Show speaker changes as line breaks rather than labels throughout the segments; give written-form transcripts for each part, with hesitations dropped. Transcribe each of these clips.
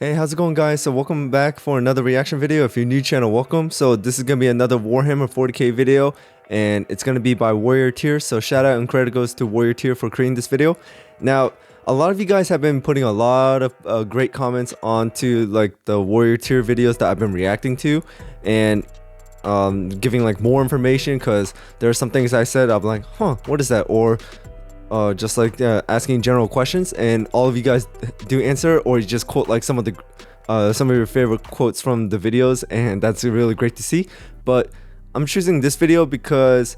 Hey, how's it going, guys? So welcome back for another reaction video. If you're new channel, welcome. So this is gonna be another Warhammer 40k video, and it's gonna be by WarriorTier. So shout out and credit goes to WarriorTier for creating this video. Now, a lot of you guys have been putting a lot of great comments onto like the WarriorTier videos that I've been reacting to, and giving like more information, because there are some things I said I'm like, huh, what is that? Or just like asking general questions, and all of you guys do answer, or you just quote like some of your favorite quotes from the videos, and that's really great to see. But I'm choosing this video because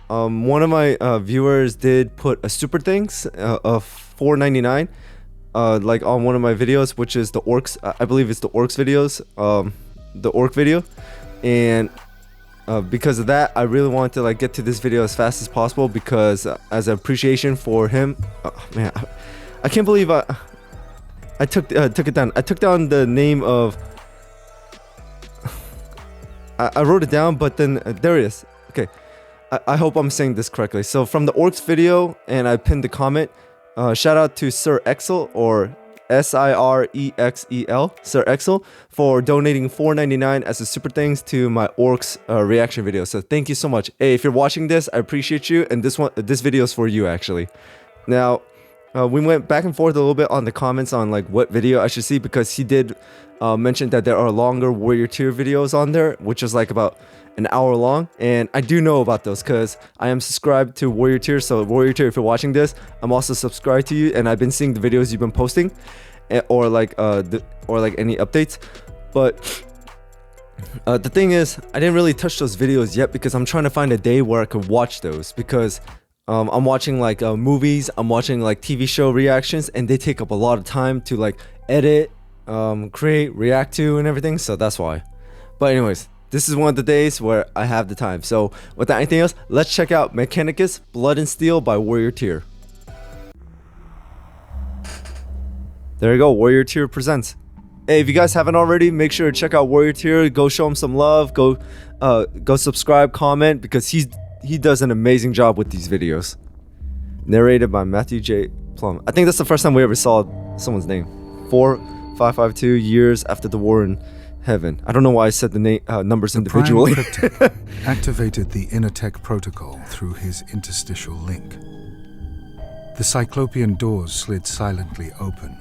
one of my viewers did put a super thanks of $4.99 like on one of my videos, which is the orcs. I believe it's the orcs videos, the orc video, and because of that, I really wanted to like get to this video as fast as possible, because as an appreciation for him, man, I can't believe I took it down. I took down the name of. I wrote it down, but then there it is. Okay, I hope I'm saying this correctly. So from the orcs video, and I pinned the comment. Shout out to Sir Exel, or Sirexel, Sir Exel, for donating $4.99 as a super thanks to my orcs reaction video. So thank you so much. Hey, if you're watching this, I appreciate you, and this video is for you actually. Now, we went back and forth a little bit on the comments on like what video I should see, because he did mention that there are longer WarriorTier videos on there, which is like about an hour long, and I do know about those because I am subscribed to WarriorTier. So WarriorTier, if you're watching this, I'm also subscribed to you, and I've been seeing the videos you've been posting, or like any updates. But the thing is, I didn't really touch those videos yet, because I'm trying to find a day where I could watch those, because I'm watching like movies, I'm watching like TV show reactions, and they take up a lot of time to like edit, create, react to, and everything. So that's why. But anyways, this is one of the days where I have the time. So without anything else, let's check out Mechanicus Blood and Steel by WarriorTier. There you go, WarriorTier presents. Hey, if you guys haven't already, make sure to check out WarriorTier. Go show him some love. Go subscribe, comment, because he does an amazing job with these videos. Narrated by Matthew J. Plum. I think that's the first time we ever saw someone's name. 4552 years after the war in heaven. I don't know why I said the numbers individually.
Activated the Inner-Tech protocol through his interstitial link. The Cyclopean doors slid silently open,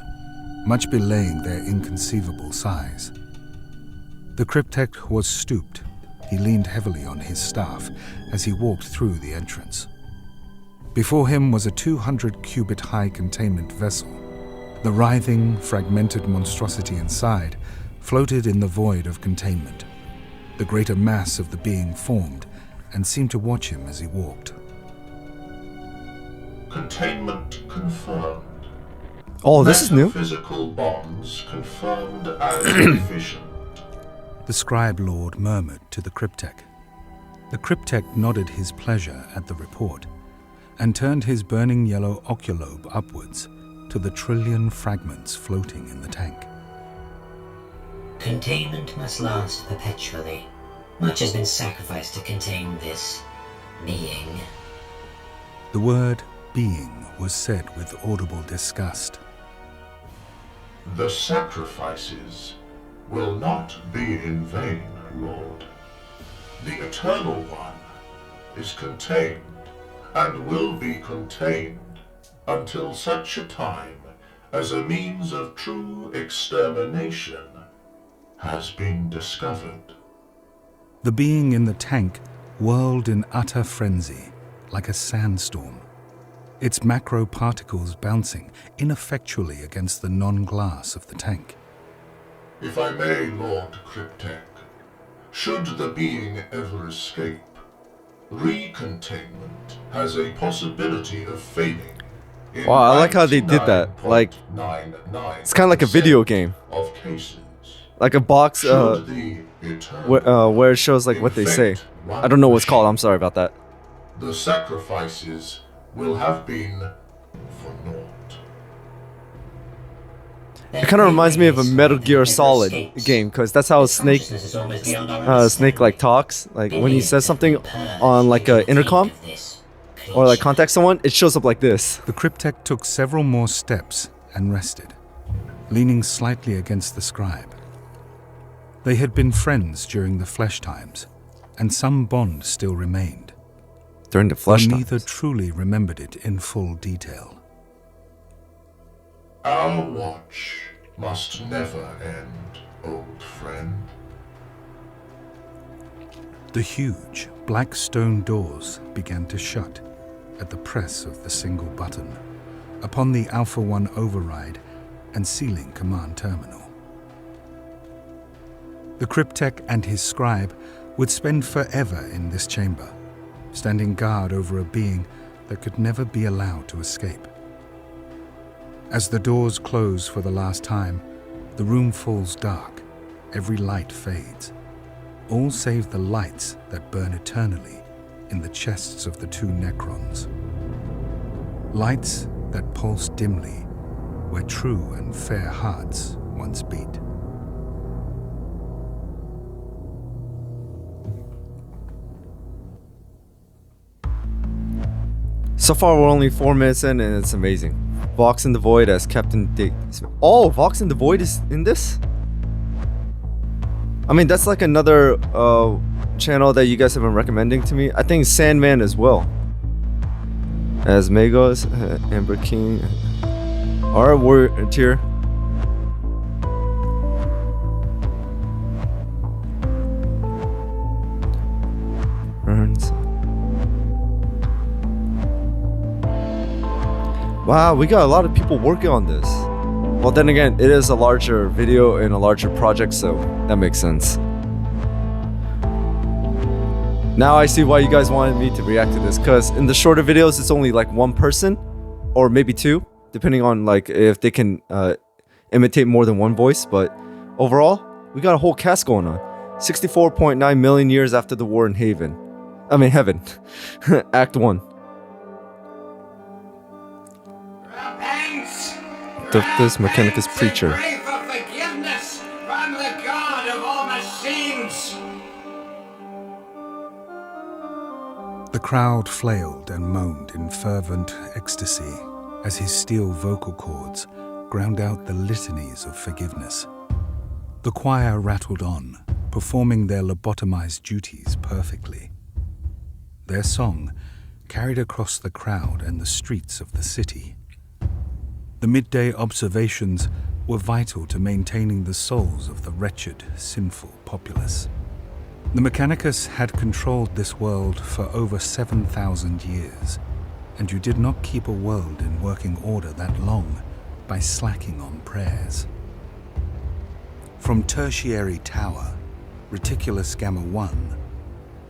much belaying their inconceivable size. The Cryptech was stooped. He leaned heavily on his staff as he walked through the entrance. Before him was a 200-cubit-high containment vessel. The writhing, fragmented monstrosity inside floated in the void of containment. The greater mass of the being formed and seemed to watch him as he walked.
Containment confirmed.
Oh, this is new.
Physical bonds confirmed as efficient.
The Scribe Lord murmured to the Cryptech. The Cryptech nodded his pleasure at the report and turned his burning yellow oculobe upwards to the trillion fragments floating in the tank.
Containment must last perpetually. Much has been sacrificed to contain this being.
The word being was said with audible disgust.
The sacrifices will not be in vain, Lord. The Eternal One is contained and will be contained until such a time as a means of true extermination has been discovered.
The being in the tank whirled in utter frenzy, like a sandstorm, its macro particles bouncing ineffectually against the non-glass of the tank.
If I may, Lord Cryptech, should the being ever escape, recontainment has a possibility of failing.
Wow, I like how they did that. Like, it's kind of like a video game.
Of cases.
Like a box where it shows like what they say. I don't know what's called. I'm sorry about that.
The sacrifices will have been for naught.
It kind of reminds me of a Metal Gear Solid game, because that's how Snake like talks. Like when he says something on like a intercom or like contact someone, it shows up like this.
The Cryptech took several more steps and rested. leaning slightly against the scribe. They had been friends during the flesh times, and some bond still remained.
During the flesh
though
times.
neither truly remembered it in full detail.
Our watch must never end, old friend.
The huge, black stone doors began to shut at the press of the single button upon the Alpha 1 override and sealing command terminal. The cryptech and his scribe would spend forever in this chamber, standing guard over a being that could never be allowed to escape. As the doors close for the last time, the room falls dark, every light fades, all save the lights that burn eternally in the chests of the two Necrons. Lights that pulse dimly where true and fair hearts once beat.
So far, we're only 4 minutes in, and it's amazing. Vox in the Void as Captain Dick. Oh, Vox in the Void is in this? I mean, that's like another channel that you guys have been recommending to me. I think Sandman as well. As Magos, Amber King. Alright, WarriorTier. Burns. Wow, we got a lot of people working on this. Well, then again, it is a larger video and a larger project, so that makes sense. Now I see why you guys wanted me to react to this, because in the shorter videos, it's only like one person, or maybe two, depending on like if they can imitate more than one voice. But overall, we got a whole cast going on. 64.9 million years after the war in Heaven. Act 1. This Mechanicus preacher.
Pray for forgiveness from the God of all machines.
The crowd flailed and moaned in fervent ecstasy as his steel vocal cords ground out the litanies of forgiveness. The choir rattled on, performing their lobotomized duties perfectly. Their song carried across the crowd and the streets of the city. The midday observations were vital to maintaining the souls of the wretched, sinful populace. The Mechanicus had controlled this world for over 7,000 years, and you did not keep a world in working order that long by slacking on prayers. From Tertiary Tower, Reticulus Gamma 1,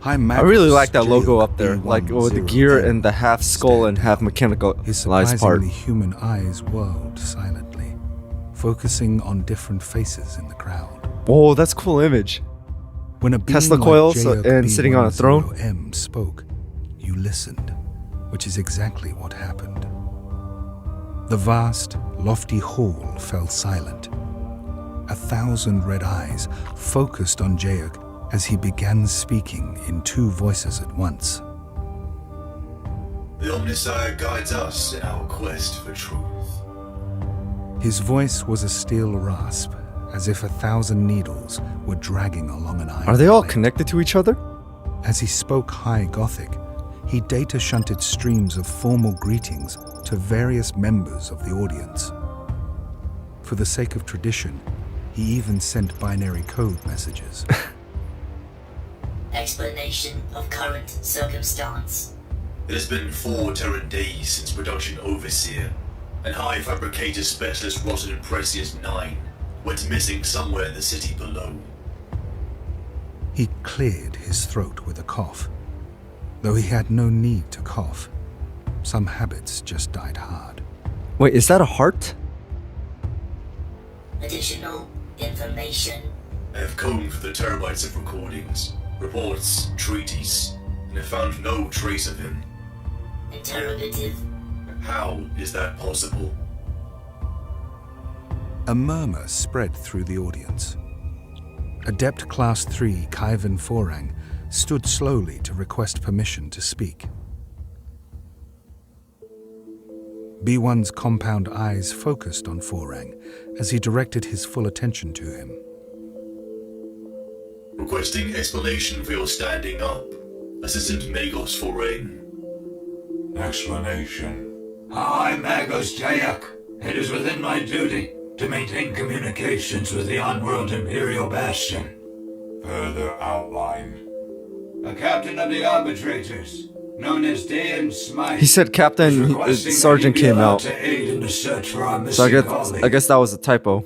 I really like that logo up there, like with the gear and the half skull and half mechanical
his
lies part.
surprisingly human eyes whirled silently, focusing on different faces in the crowd.
Oh, that's a cool image.
When a being
Tesla
like
coils
Jayuk
and sitting on a throne.
B10M spoke, you listened, which is exactly what happened. The vast, lofty hall fell silent. 1,000 red eyes focused on Jayuk as he began speaking in two voices at once.
The Omnisire guides us in our quest for truth.
His voice was a steel rasp, as if 1,000 needles were dragging along an iron
Are they all
blade.
connected to each other?
As he spoke High Gothic, he data-shunted streams of formal greetings to various members of the audience. For the sake of tradition, he even sent binary code messages.
Explanation of current circumstance.
It has been 4 Terran days since Production Overseer and High Fabricator Specialist Rotten and Precious 9 went missing somewhere in the city below.
He cleared his throat with a cough. Though he had no need to cough, some habits just died hard.
Wait, is that a heart?
Additional information.
I have combed for the terabytes of recordings, reports, treaties, and have found no trace of him.
Interrogative.
How is that possible?
A murmur spread through the audience. Adept Class 3 Kaivan Forang stood slowly to request permission to speak. B1's compound eyes focused on Forang as he directed his full attention to him.
Requesting explanation for your standing up. Assistant Magos Forain.
Explanation. I, Magos Tayak. It is within my duty to maintain communications with the on-world Imperial Bastion. Further outline. A captain of the arbitrators, known as Dayan Smythe.
He said Captain Sergeant came out.
To aid in the search for our
So
missing
I guess that was a typo.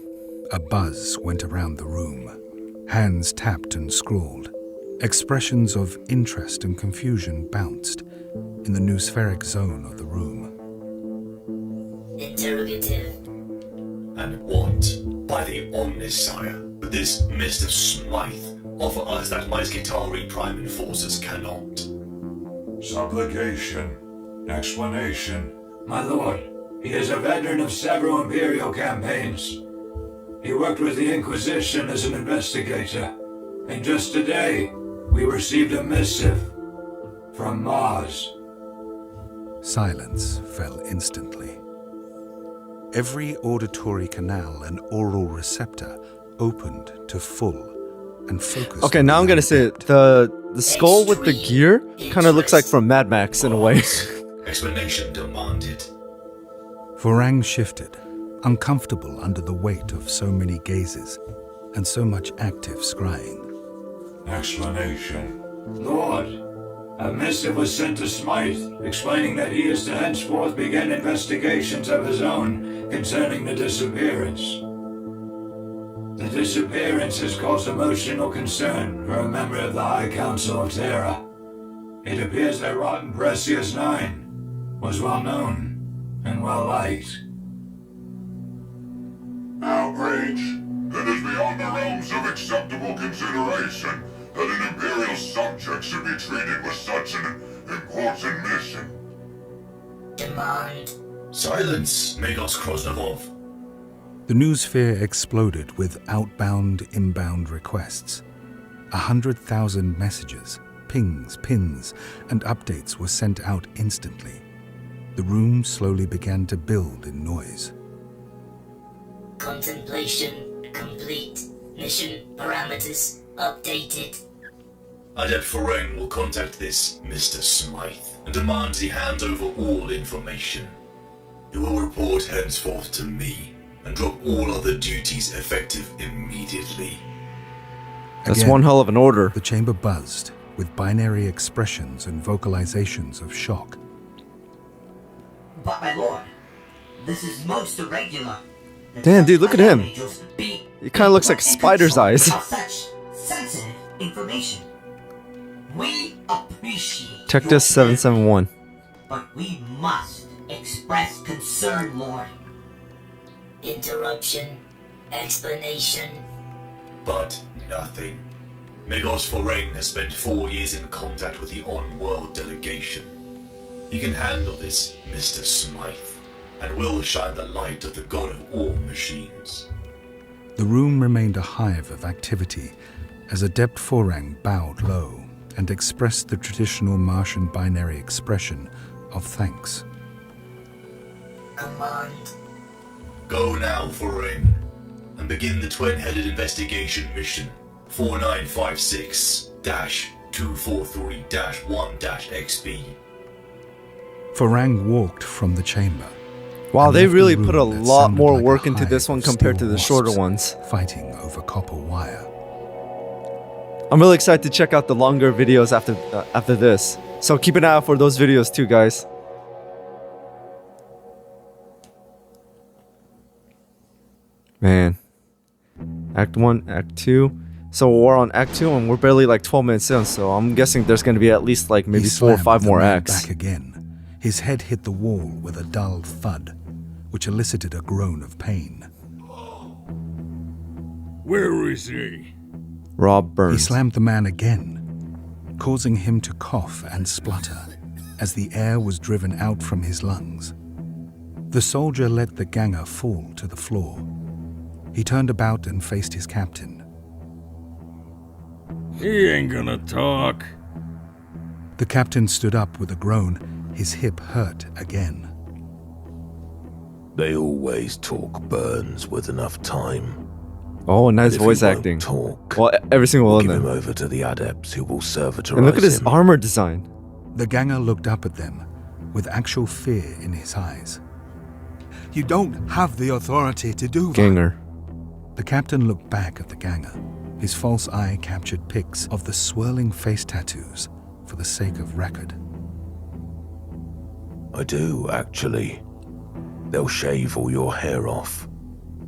A buzz went around the room. Hands tapped and scrawled. Expressions of interest and confusion bounced in the noospheric zone of the room.
Interrogative.
And what, by the Omnis, sire, would this Mr. Smythe offer us that my Skitarii Prime Enforcers cannot?
Supplication. Explanation. My lord, he is a veteran of several Imperial campaigns. He worked with the Inquisition as an investigator, and just today, we received a missive from Mars.
Silence fell instantly. Every auditory canal and oral receptor opened to full and focused.
Okay, now I'm gonna say it. The skull with the gear kind of looks like from Mad Max in a way.
Explanation demanded.
Forang shifted, uncomfortable under the weight of so many gazes and so much active scrying.
Explanation. Lord, a missive was sent to Smythe, explaining that he is to henceforth begin investigations of his own concerning the disappearance. The disappearance has caused emotional concern for a member of the High Council of Terra. It appears that Rotten Precious 9 was well known and well liked.
Outrage! It is beyond the realms of acceptable consideration that an Imperial subject should be treated with such an important mission.
Demand.
Silence, Magos Krosnovov.
The noosphere exploded with outbound, inbound requests. 100,000 messages, pings, pins, and updates were sent out instantly. The room slowly began to build in noise.
Contemplation complete. Mission parameters updated.
Adept Forang will contact this Mr. Smythe and demands he hands over all information. He will report henceforth to me and drop all other duties effective immediately.
That's
Again,
one hell of an order.
The chamber buzzed with binary expressions and vocalizations of shock.
But my lord, this is most irregular.
Damn, dude, look at him. He kind of looks like Spider's eyes.
Such sensitive information. We appreciate
Tectus 771.
but we must express concern, Lord.
Interruption. Explanation.
But nothing. Magos Forang has spent 4 years in contact with the on-world delegation. He can handle this, Mr. Smythe, and will shine the light of the god of all machines.
The room remained a hive of activity as Adept Forang bowed low and expressed the traditional Martian binary expression of thanks.
Command.
Go now, Forang, and begin the twin-headed investigation mission 4956-243-1-XB.
Forang walked from the chamber.
Wow,
and
they
left the
really
room
put a
that
lot
sounded
more
like
work
a
into this
hive
one
of
compared to
steel
the shorter
wasps
ones.
Fighting over copper wire.
I'm really excited to check out the longer videos after this. So keep an eye out for those videos too, guys. Man. Act 1, Act 2. So we're on Act 2 and we're barely like 12 minutes in, so I'm guessing there's going to be at least like maybe
He
4 or
slammed
5
the
more
man
acts.
back again. His head hit the wall with a dull thud, which elicited a groan of pain.
Where is he?
Rob
He
Burns.
slammed the man again, causing him to cough and splutter as the air was driven out from his lungs. The soldier let the ganger fall to the floor. He turned about and faced his captain.
He ain't gonna talk.
The captain stood up with a groan. His hip hurt again.
They always talk, Burns, with enough time.
Oh, nice
If he
voice
won't
acting.
Talk,
Well, every single
we'll
one
give
then.
him over to the adepts who will servitorize
And look at his
him.
armor design.
The ganger looked up at them with actual fear in his eyes. You don't have the authority to do that.
Ganger.
The captain looked back at the ganger. His false eye captured pics of the swirling face tattoos for the sake of record.
I do, actually. They'll shave all your hair off,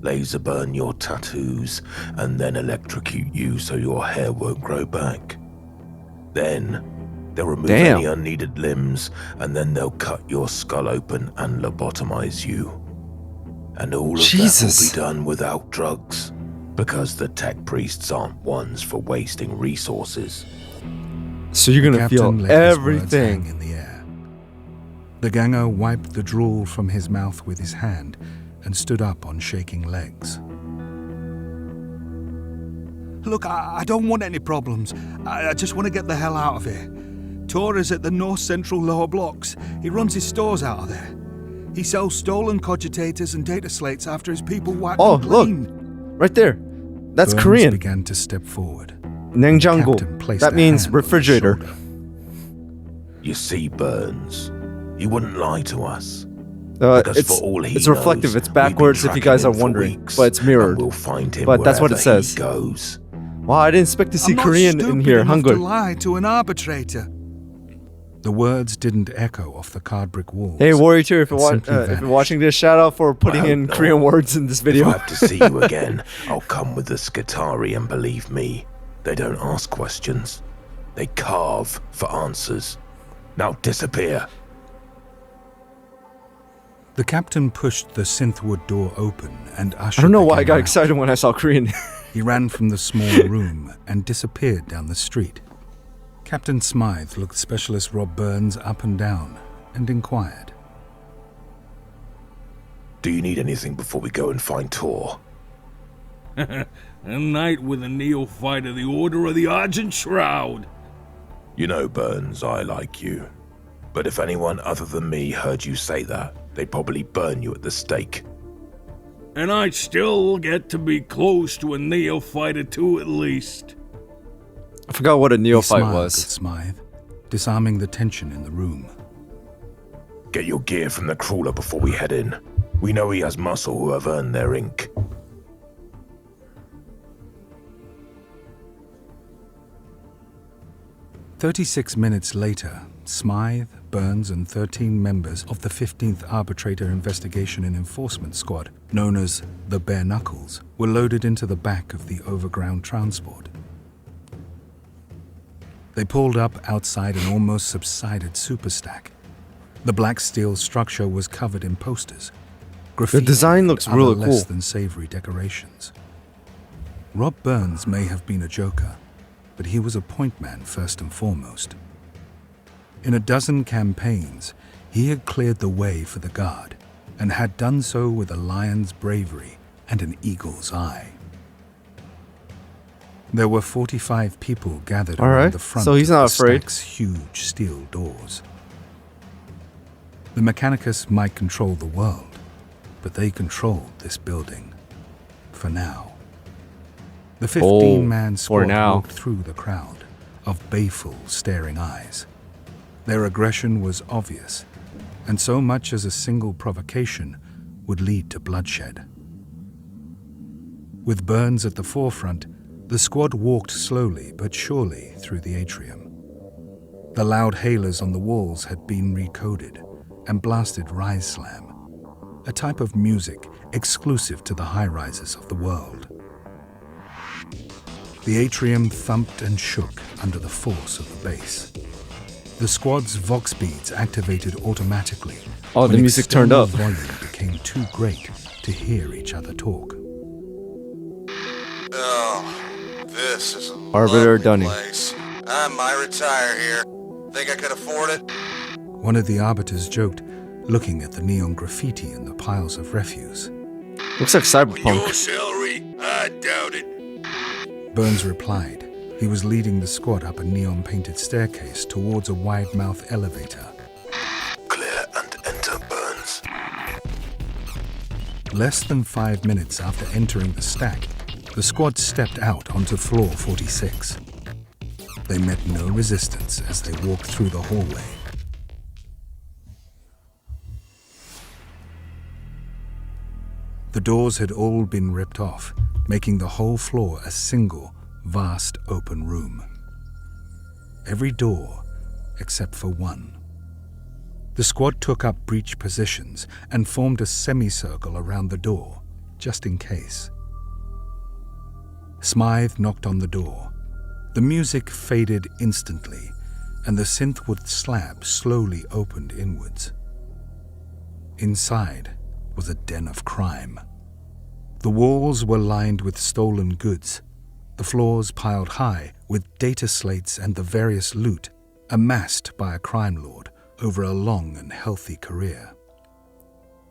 laser burn your tattoos, and then electrocute you so your hair won't grow back. Then, they'll remove any unneeded limbs, and then they'll cut your skull open and lobotomize you. And all of that will be done without drugs, because the tech priests aren't ones for wasting resources.
So you're gonna feel everything.
In the air. The ganger wiped the drool from his mouth with his hand and stood up on shaking legs. Look, I don't want any problems. I just want to get the hell out of here. Tor is at the north central lower blocks. He runs his stores out of there. He sells stolen cogitators and data slates after his people wipe them clean.
Look, right there. That's
Burns
Korean.
Began to step forward.
Nengjangul. That means refrigerator.
You see, Burns, he wouldn't lie to us. Because for all he
it's reflective.
knows,
It's backwards if you guys are wondering, but it's mirrored.
We'll find him
but that's what it says.
Goes.
Wow, I didn't expect to see Korean in here.
I'm not stupid enough to
Hangul.
lie to an arbitrator. The words didn't echo off the card brick walls.
Hey, WarriorTier, if you're watching this, shout out for putting in Korean words in this video.
If I have to see you again, I'll come with the Skitari, and believe me, they don't ask questions. They carve for answers. Now disappear.
The captain pushed the synthwood door open and ushered
I don't know
the
why I got
ganger
excited when I saw Korean.
He ran from the small room and disappeared down the street. Captain Smythe looked Specialist Rob Burns up and down and inquired.
Do you need anything before we go and find Tor?
A night with a neophyte of the Order of the Argent Shroud.
You know, Burns, I like you. But if anyone other than me heard you say that, they'd probably burn you at the stake.
And I'd still get to be close to a neophyte or two at least.
I forgot what a neophyte
He smiled
was.
at Smythe, disarming the tension in the room.
Get your gear from the crawler before we head in. We know he has muscle who have earned their ink.
"36 minutes later, Smythe, Burns, and 13 members of the 15th Arbitrator Investigation and Enforcement Squad, known as the Bare Knuckles, were loaded into the back of the overground transport. They pulled up outside an almost subsided superstack. The black steel structure was covered in posters, graffiti,
The design looks
and
really
other
cool.
less than savory decorations. Rob Burns may have been a joker, but he was a point man first and foremost. In a dozen campaigns, he had cleared the way for the Guard, and had done so with a lion's bravery and an eagle's eye. There were 45 people gathered around the front
so he's not
of the
afraid.
stack's huge steel doors. The Mechanicus might control the world, but they controlled this building. For now. The 15-man squad walked through the crowd of baleful, staring eyes. Their aggression was obvious, and so much as a single provocation would lead to bloodshed. With Burns at the forefront, the squad walked slowly but surely through the atrium. The loud hailers on the walls had been recoded and blasted Rise Slam, a type of music exclusive to the high-rises of the world. The atrium thumped and shook under the force of the bass. The squad's vox beads activated automatically.
Oh, the
when
music turned up.
external volume became too great to hear each other talk.
Oh, this is a
Arbiter
lovely
Dunning.
place. I'm WarriorTier here. Think I could afford it?
One of the arbiters joked, looking at the neon graffiti and the piles of refuse.
Looks like cyberpunk.
Your salary? I doubt it.
Burns replied. He was leading the squad up a neon-painted staircase towards a wide-mouth elevator.
Clear and enter, Burns.
Less than 5 minutes after entering the stack, the squad stepped out onto floor 46. They met no resistance as they walked through the hallway. The doors had all been ripped off, making the whole floor a single, vast open room. Every door except for one. The squad took up breach positions and formed a semicircle around the door, just in case. Smythe knocked on the door. The music faded instantly, and the synthwood slab slowly opened inwards. Inside was a den of crime. The walls were lined with stolen goods, the floors piled high with data slates and the various loot amassed by a crime lord over a long and healthy career.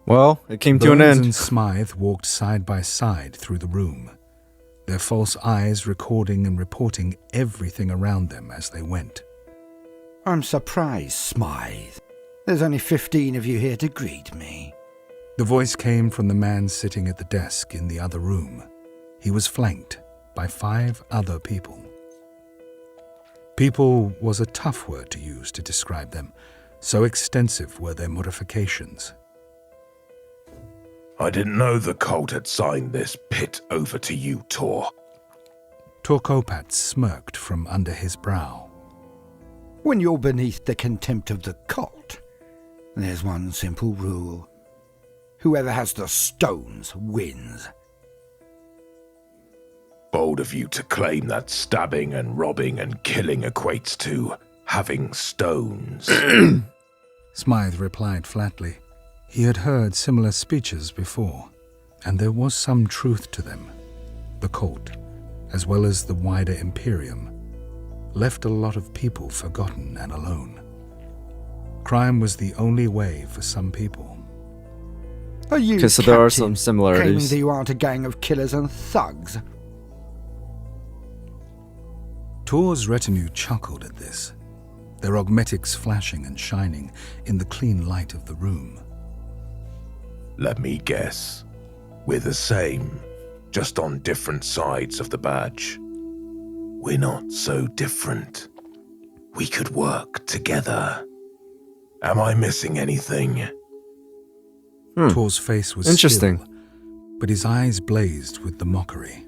Well, it came to an
Burns
end.
and Smythe walked side by side through the room, their false eyes recording and reporting everything around them as they went.
I'm surprised, Smythe. There's only 15 of you here to greet me.
The voice came from the man sitting at the desk in the other room. He was flanked by 5 other people. People was a tough word to use to describe them, so extensive were their modifications.
I didn't know the cult had signed this pit over to you, Tor.
Torkopat smirked from under his brow.
When you're beneath the contempt of the cult, there's one simple rule. Whoever has the stones wins.
Bold of you to claim that stabbing and robbing and killing equates to having stones.
Smythe replied flatly. He had heard similar speeches before, and there was some truth to them. The cult, as well as the wider Imperium, left a lot of people forgotten and alone. Crime was the only way for some people.
Are you,
Okay, so there are
Captain,
some similarities.
claiming that you aren't a gang of killers and thugs?
Tor's retinue chuckled at this, their augmetics flashing and shining in the clean light of the room.
Let me guess. We're the same, just on different sides of the badge. We're not so different. We could work together. Am I missing anything?
Tor's face was
interesting,
still, but his eyes blazed with the mockery.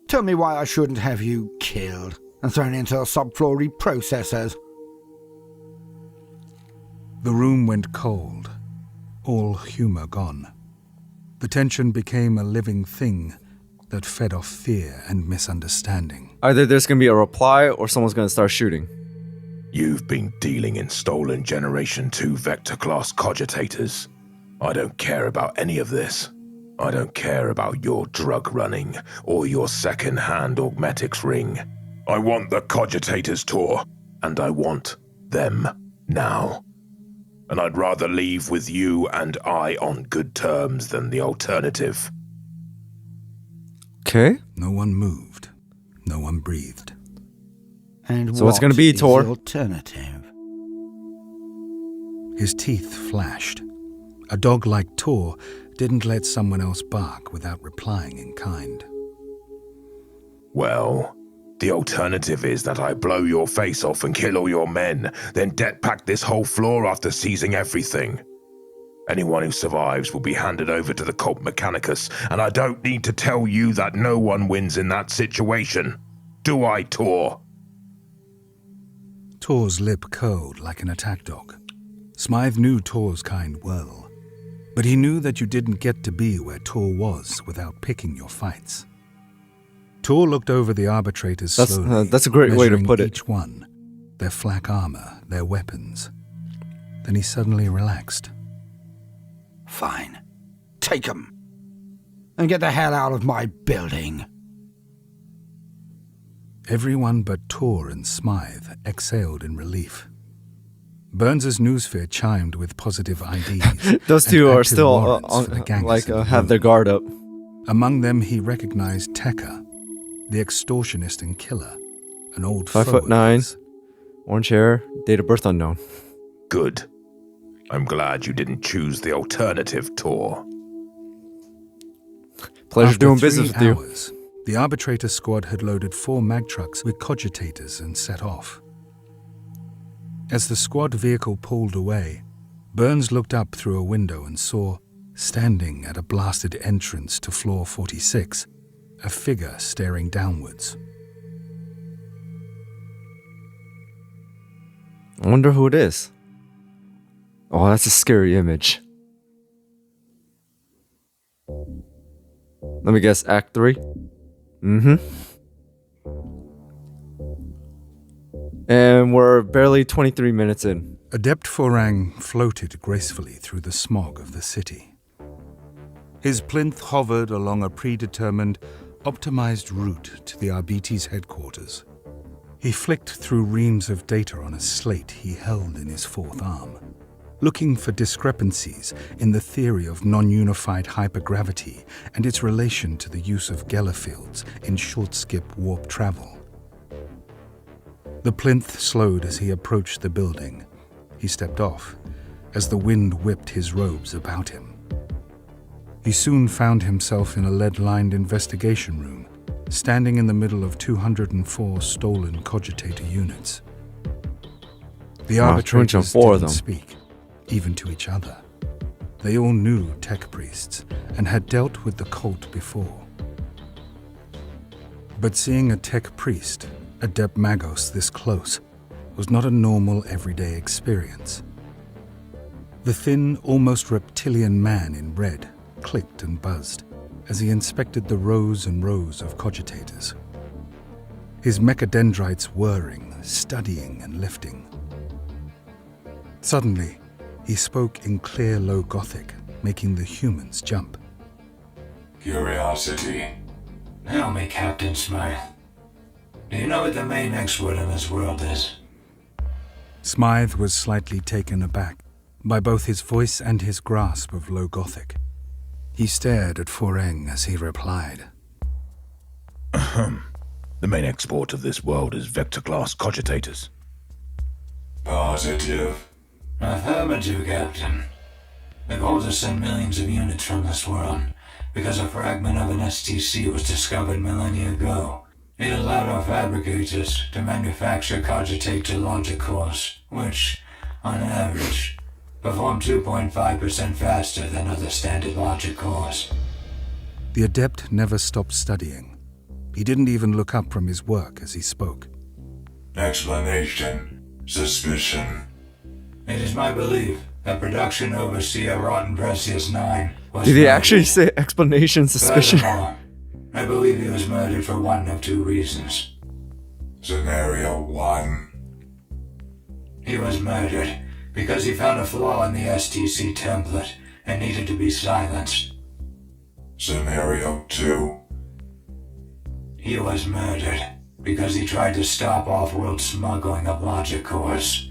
Tell me why I shouldn't have you killed and thrown into subfloor reprocessors.
The room went cold, all humor gone. The tension became a living thing that fed off fear and misunderstanding.
Either there's going to be a reply or someone's going to start shooting.
You've been dealing in stolen Generation 2 Vector class cogitators. I don't care about any of this. I don't care about your drug running or your second-hand augmetics ring. I want the cogitators, Tor, and I want them now. And I'd rather leave with you and I on good terms than the alternative.
Okay.
No one moved. No one breathed.
And
so what's going to be, Tor?
The alternative?
His teeth flashed. A dog like Tor didn't let someone else bark without replying in kind.
Well, the alternative is that I blow your face off and kill all your men, then debt-pack this whole floor after seizing everything. Anyone who survives will be handed over to the cult Mechanicus, and I don't need to tell you that no one wins in that situation. Do I, Tor?
Tor's lip curled like an attack dog. Smythe knew Tor's kind well, but he knew that you didn't get to be where Tor was without picking your fights. Tor looked over the arbitrators slowly.
That's a great way to put it.
Each one, their flak armor, their weapons. Then he suddenly relaxed.
Fine. Take 'em. And get the hell out of my building.
Everyone but Tor and Smythe exhaled in relief. Burns's noosphere chimed with positive IDs.
Those two are still have their guard up.
Among them, he recognized Tekka, the extortionist and killer, an old
5'9", orange hair, date of birth unknown.
Good. I'm glad you didn't choose the alternative, Tor.
Pleasure
After
doing
3
business with you.
hours, the arbitrator squad had loaded 4 mag trucks with cogitators and set off. As the squad vehicle pulled away, Burns looked up through a window and saw, standing at a blasted entrance to floor 46, a figure staring downwards.
I wonder who it is. Oh, that's a scary image. Let me guess, Act 3? Mm-hmm. And we're barely 23 minutes in.
Adept Forang floated gracefully through the smog of the city. His plinth hovered along a predetermined, optimized route to the Arbiti's headquarters. He flicked through reams of data on a slate he held in his 4th arm, looking for discrepancies in the theory of non-unified hypergravity and its relation to the use of Geller fields in short-skip warp travel. The plinth slowed as he approached the building. He stepped off as the wind whipped his robes about him. He soon found himself in a lead-lined investigation room, standing in the middle of 204 stolen cogitator units. The arbitrators
204 of
didn't
them.
speak, even to each other. They all knew tech priests and had dealt with the cult before. But seeing a tech priest, Adept Magos, this close was not a normal everyday experience. The thin, almost reptilian man in red clicked and buzzed as he inspected the rows and rows of cogitators. His mechadendrites whirring, studying and lifting. Suddenly, he spoke in clear low Gothic, making the humans jump.
Curiosity. Tell me, Captain Smythe. Do you know what the main export in this world is?
Smythe was slightly taken aback by both his voice and his grasp of low Gothic. He stared at Forang as he replied.
The main export of this world is vector-class cogitators.
Positive. Affirmative, Captain. The goal is to send millions of units from this world, because a fragment of an STC was discovered millennia ago. It allowed our fabricators to manufacture cogitator logic cores, which, on average, perform 2.5% faster than other standard logic cores.
The adept never stopped studying. He didn't even look up from his work as he spoke.
Explanation. Suspicion. It is my belief that production overseer Rotten Precious 9 was
Did he
murdered.
actually say explanation, suspicion?
Furthermore, I believe he was murdered for one of 2 reasons. Scenario 1. He was murdered because he found a flaw in the STC template and needed to be silenced. Scenario 2. He was murdered because he tried to stop off-world smuggling of logic cores.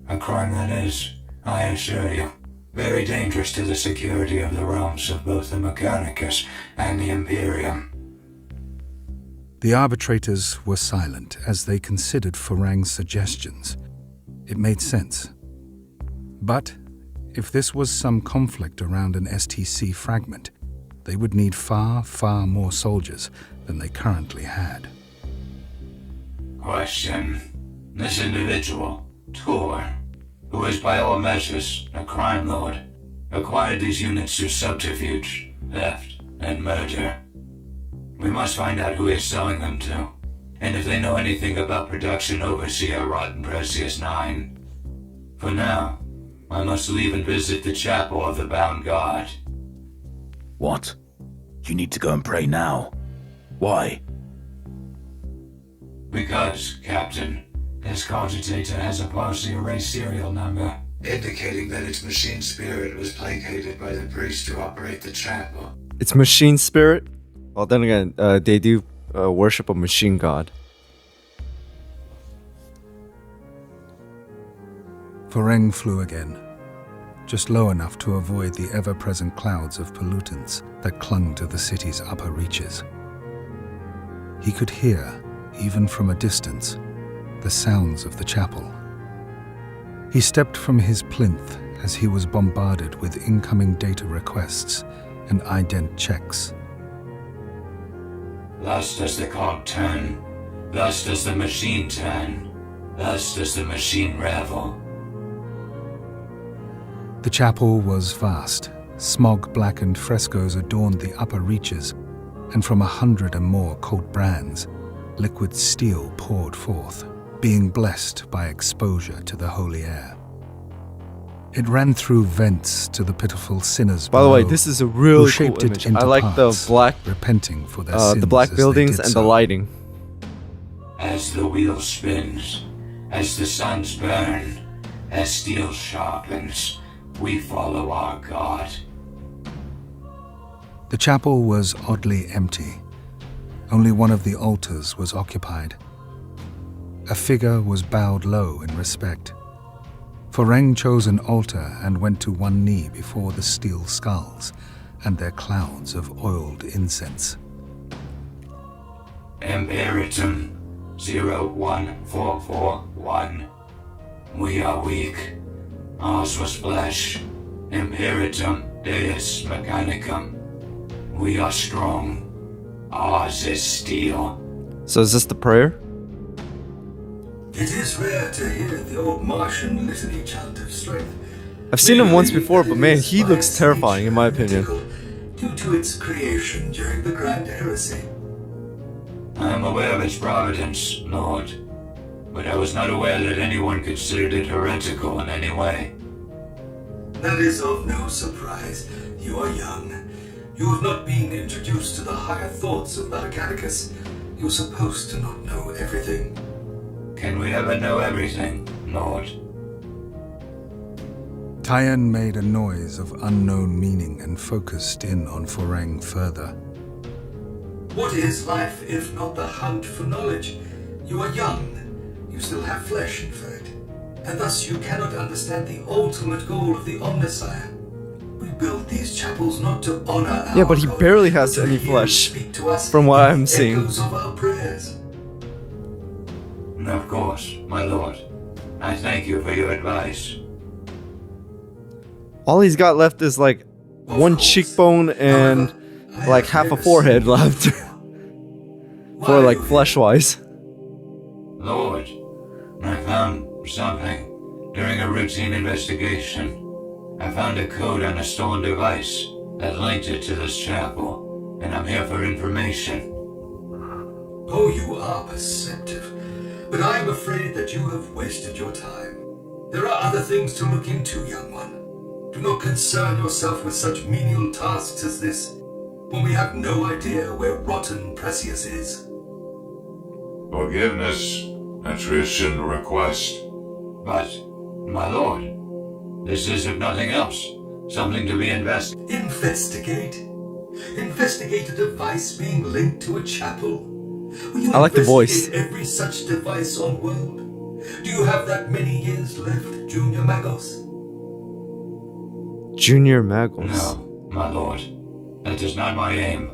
A crime that is, I assure you, very dangerous to the security of the realms of both the Mechanicus and the Imperium.
The arbitrators were silent as they considered Forang's suggestions. It made sense. But if this was some conflict around an STC fragment, they would need far, far more soldiers than they currently had.
Question. This individual, Tor, who is by all measures a crime lord, acquired these units through subterfuge, theft, and murder. We must find out who he is selling them to, and if they know anything about production overseer Rotten Precious 9. For now, I must leave and visit the chapel of the Bound God.
What? You need to go and pray now. Why?
Because, Captain, this cogitator has a partially erased serial number, indicating that its machine spirit was placated by the priest to operate the chapel.
It's machine spirit? Well, then again, they do worship a machine god.
Forang flew again, just low enough to avoid the ever-present clouds of pollutants that clung to the city's upper reaches. He could hear, even from a distance, the sounds of the chapel. He stepped from his plinth as he was bombarded with incoming data requests and ident checks.
Thus does the cult turn. Thus does the machine turn. Thus does the machine revel.
The chapel was vast. Smog-blackened frescoes adorned the upper reaches, and from 100 or more cult brands, liquid steel poured forth, being blessed by exposure to the holy air. It ran through vents to the pitiful sinners
By the way,
below,
this is a
who
really
shaped
cool
it
image.
into
I like the
parts,
black,
repenting for their sins
the black
as
buildings
they did
and
so.
the lighting.
As the wheel spins, as the suns burn, as steel sharpens, we follow our God.
The chapel was oddly empty. Only one of the altars was occupied. A figure was bowed low in respect. Foreng chose an altar and went to one knee before the steel skulls and their clouds of oiled incense.
Imperatum 01441. We are weak. Ours was flesh. Imperatum Deus Mechanicum. We are strong. Ours is steel.
So is this the prayer?
It is rare to hear the old Martian litany chant of strength.
I've seen him once before, but man, he looks terrifying in my opinion.
Due to its creation during the Grand Heresy.
I am aware of its providence, Lord, but I was not aware that anyone considered it heretical in any way.
That is of no surprise. You are young. You have not been introduced to the higher thoughts of Mechanicus. You're supposed to not know everything.
Can we ever know everything, Lord?
Tyan made a noise of unknown meaning and focused in on Foreng further.
What is life if not the hunt for knowledge? You are young. You still have flesh, in fact. And thus you cannot understand the ultimate goal of the Omnissiah. We build these chapels not to honor our
Yeah, but he
God,
barely has
but to
any
hear
flesh,
speak to us
from what
in
I'm
the
seeing.
echoes of our prayers.
Of course, my lord. I thank you for your advice.
All he's got left is like one cheekbone and like half a forehead left. For like flesh-wise.
Lord, I found something during a routine investigation. I found a code on a stolen device that linked it to this chapel, and I'm here for information.
Oh, you are perceptive. But I am afraid that you have wasted your time. There are other things to look into, young one. Do not concern yourself with such menial tasks as this, when we have no idea where rotten Precious is.
Forgiveness, attrition request.
But, my lord, this is, if nothing else, something to be investigated.
Investigate? Investigate a device being linked to a chapel? Will you
I like the voice.
every such device on world? Do you have that many years left, Junior Magos?
Junior Magos.
No, my lord. That is not my aim.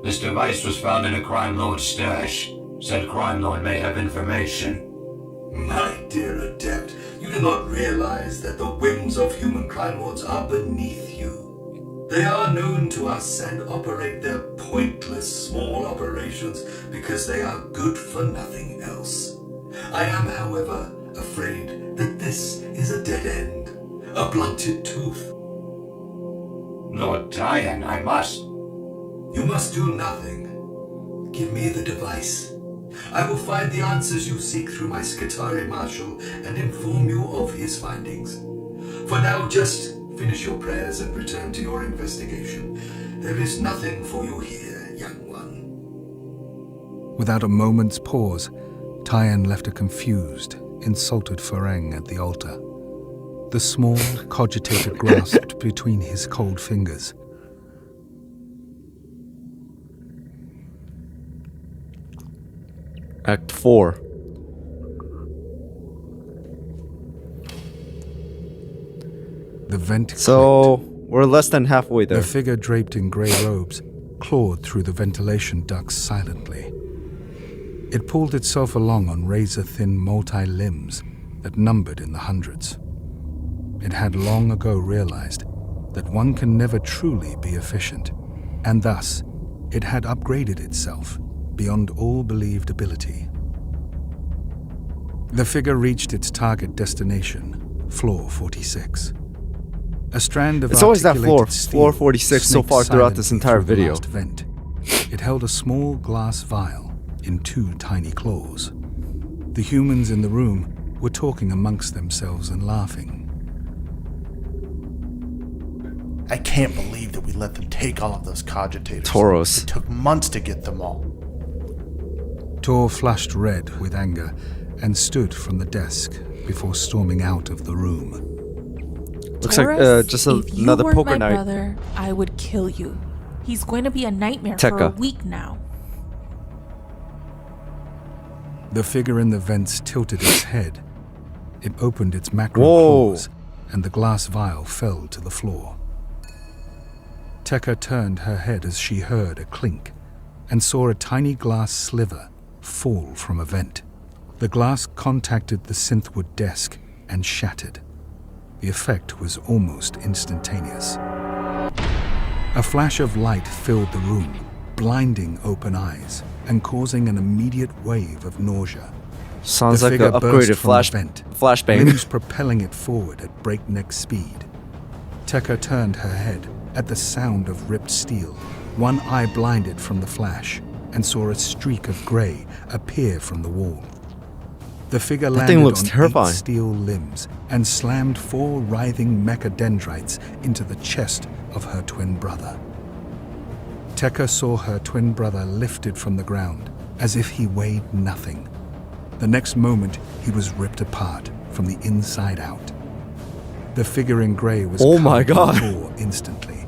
This device was found in a crime lord's stash. Said crime lord may have information.
My dear adept, you do not realize that the whims of human crime lords are beneath you. They are known to us and operate their pointless small operations because they are good for nothing else. I am, however, afraid that this is a dead end, a blunted tooth.
Lord Tyan, I must.
You must do nothing. Give me the device. I will find the answers you seek through my Skitari Marshal and inform you of his findings. For now, just finish your prayers and return to your investigation. There is nothing for you here, young one.
Without a moment's pause, Tyan left a confused, insulted Foreng at the altar. The small cogitator grasped between his cold fingers.
Act 4.
The vent
So, we're less than halfway there.
The figure draped in grey robes clawed through the ventilation ducts silently. It pulled itself along on razor-thin multi-limbs that numbered in the hundreds. It had long ago realized that one can never truly be efficient, and thus it had upgraded itself beyond all believed ability. The figure reached its target destination, floor 46. A strand of
It's always that floor,
articulated steel
floor 46 so
snaked
far throughout this
silently
entire
through the
video.
last vent. It held a small glass vial in 2 tiny claws. The humans in the room were talking amongst themselves and laughing.
I can't believe that we let them take all of those cogitators.
Tauros.
It took months to get them all.
Tor flushed red with anger and stood from the desk before storming out of the room.
Looks like just another poker
my
night.
Brother, I would kill you. He's going to be a nightmare
Tekka.
for a week now.
The figure in the vents tilted its head. It opened its macro
Whoa.
claws, and the glass vial fell to the floor. Tekka turned her head as she heard a clink and saw a tiny glass sliver fall from a vent. The glass contacted the synthwood desk and shattered. The effect was almost instantaneous. A flash of light filled the room, blinding open eyes and causing an immediate wave of nausea.
Sounds
The
like
figure
an
burst
upgraded
from the
flashbang.
limbs propelling it forward at breakneck speed. Tekka turned her head at the sound of ripped steel. One eye blinded from the flash and saw a streak of grey appear from the wall. The figure
That
landed
thing looks
on
terrifying.
8 steel limbs and slammed 4 writhing mecha dendrites into the chest of her twin brother. Tekka saw her twin brother lifted from the ground as if he weighed nothing. The next moment, he was ripped apart from the inside out. The figure in grey was
Oh my
covered in
God.
gore instantly.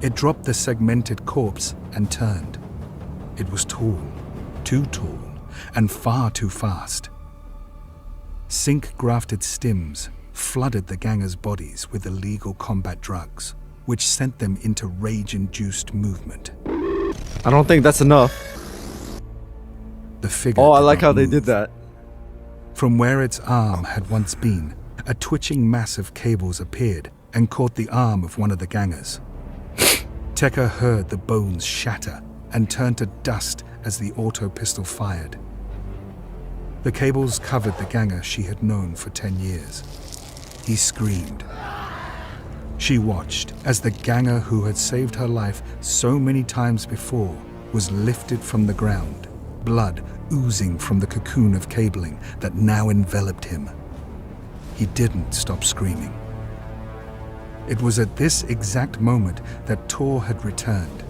It dropped the segmented corpse and turned. It was tall, too tall, and far too fast. Zinc-grafted stims flooded the gangers' bodies with illegal combat drugs, which sent them into rage-induced movement.
I don't think that's enough.
The figure
Oh, I
did
like
not
how they
move.
did that.
From where its arm had once been, a twitching mass of cables appeared and caught the arm of one of the gangers. Tekka heard the bones shatter and turn to dust as the auto pistol fired. The cables covered the ganger she had known for 10 years. He screamed. She watched as the ganger who had saved her life so many times before was lifted from the ground, blood oozing from the cocoon of cabling that now enveloped him. He didn't stop screaming. It was at this exact moment that Tor had returned.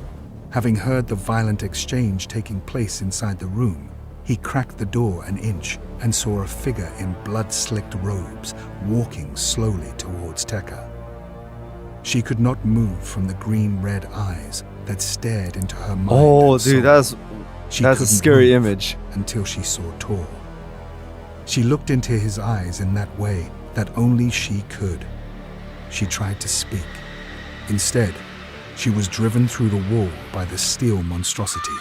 Having heard the violent exchange taking place inside the room, he cracked the door an inch and saw a figure in blood-slicked robes walking slowly towards Tekka. She could not move from the green-red eyes that stared into her mind.
Oh,
and
dude,
soul. She
that's a
couldn't
scary
move
image.
until she saw Tor. She looked into his eyes in that way that only she could. She tried to speak. Instead, she was driven through the wall by the steel monstrosity.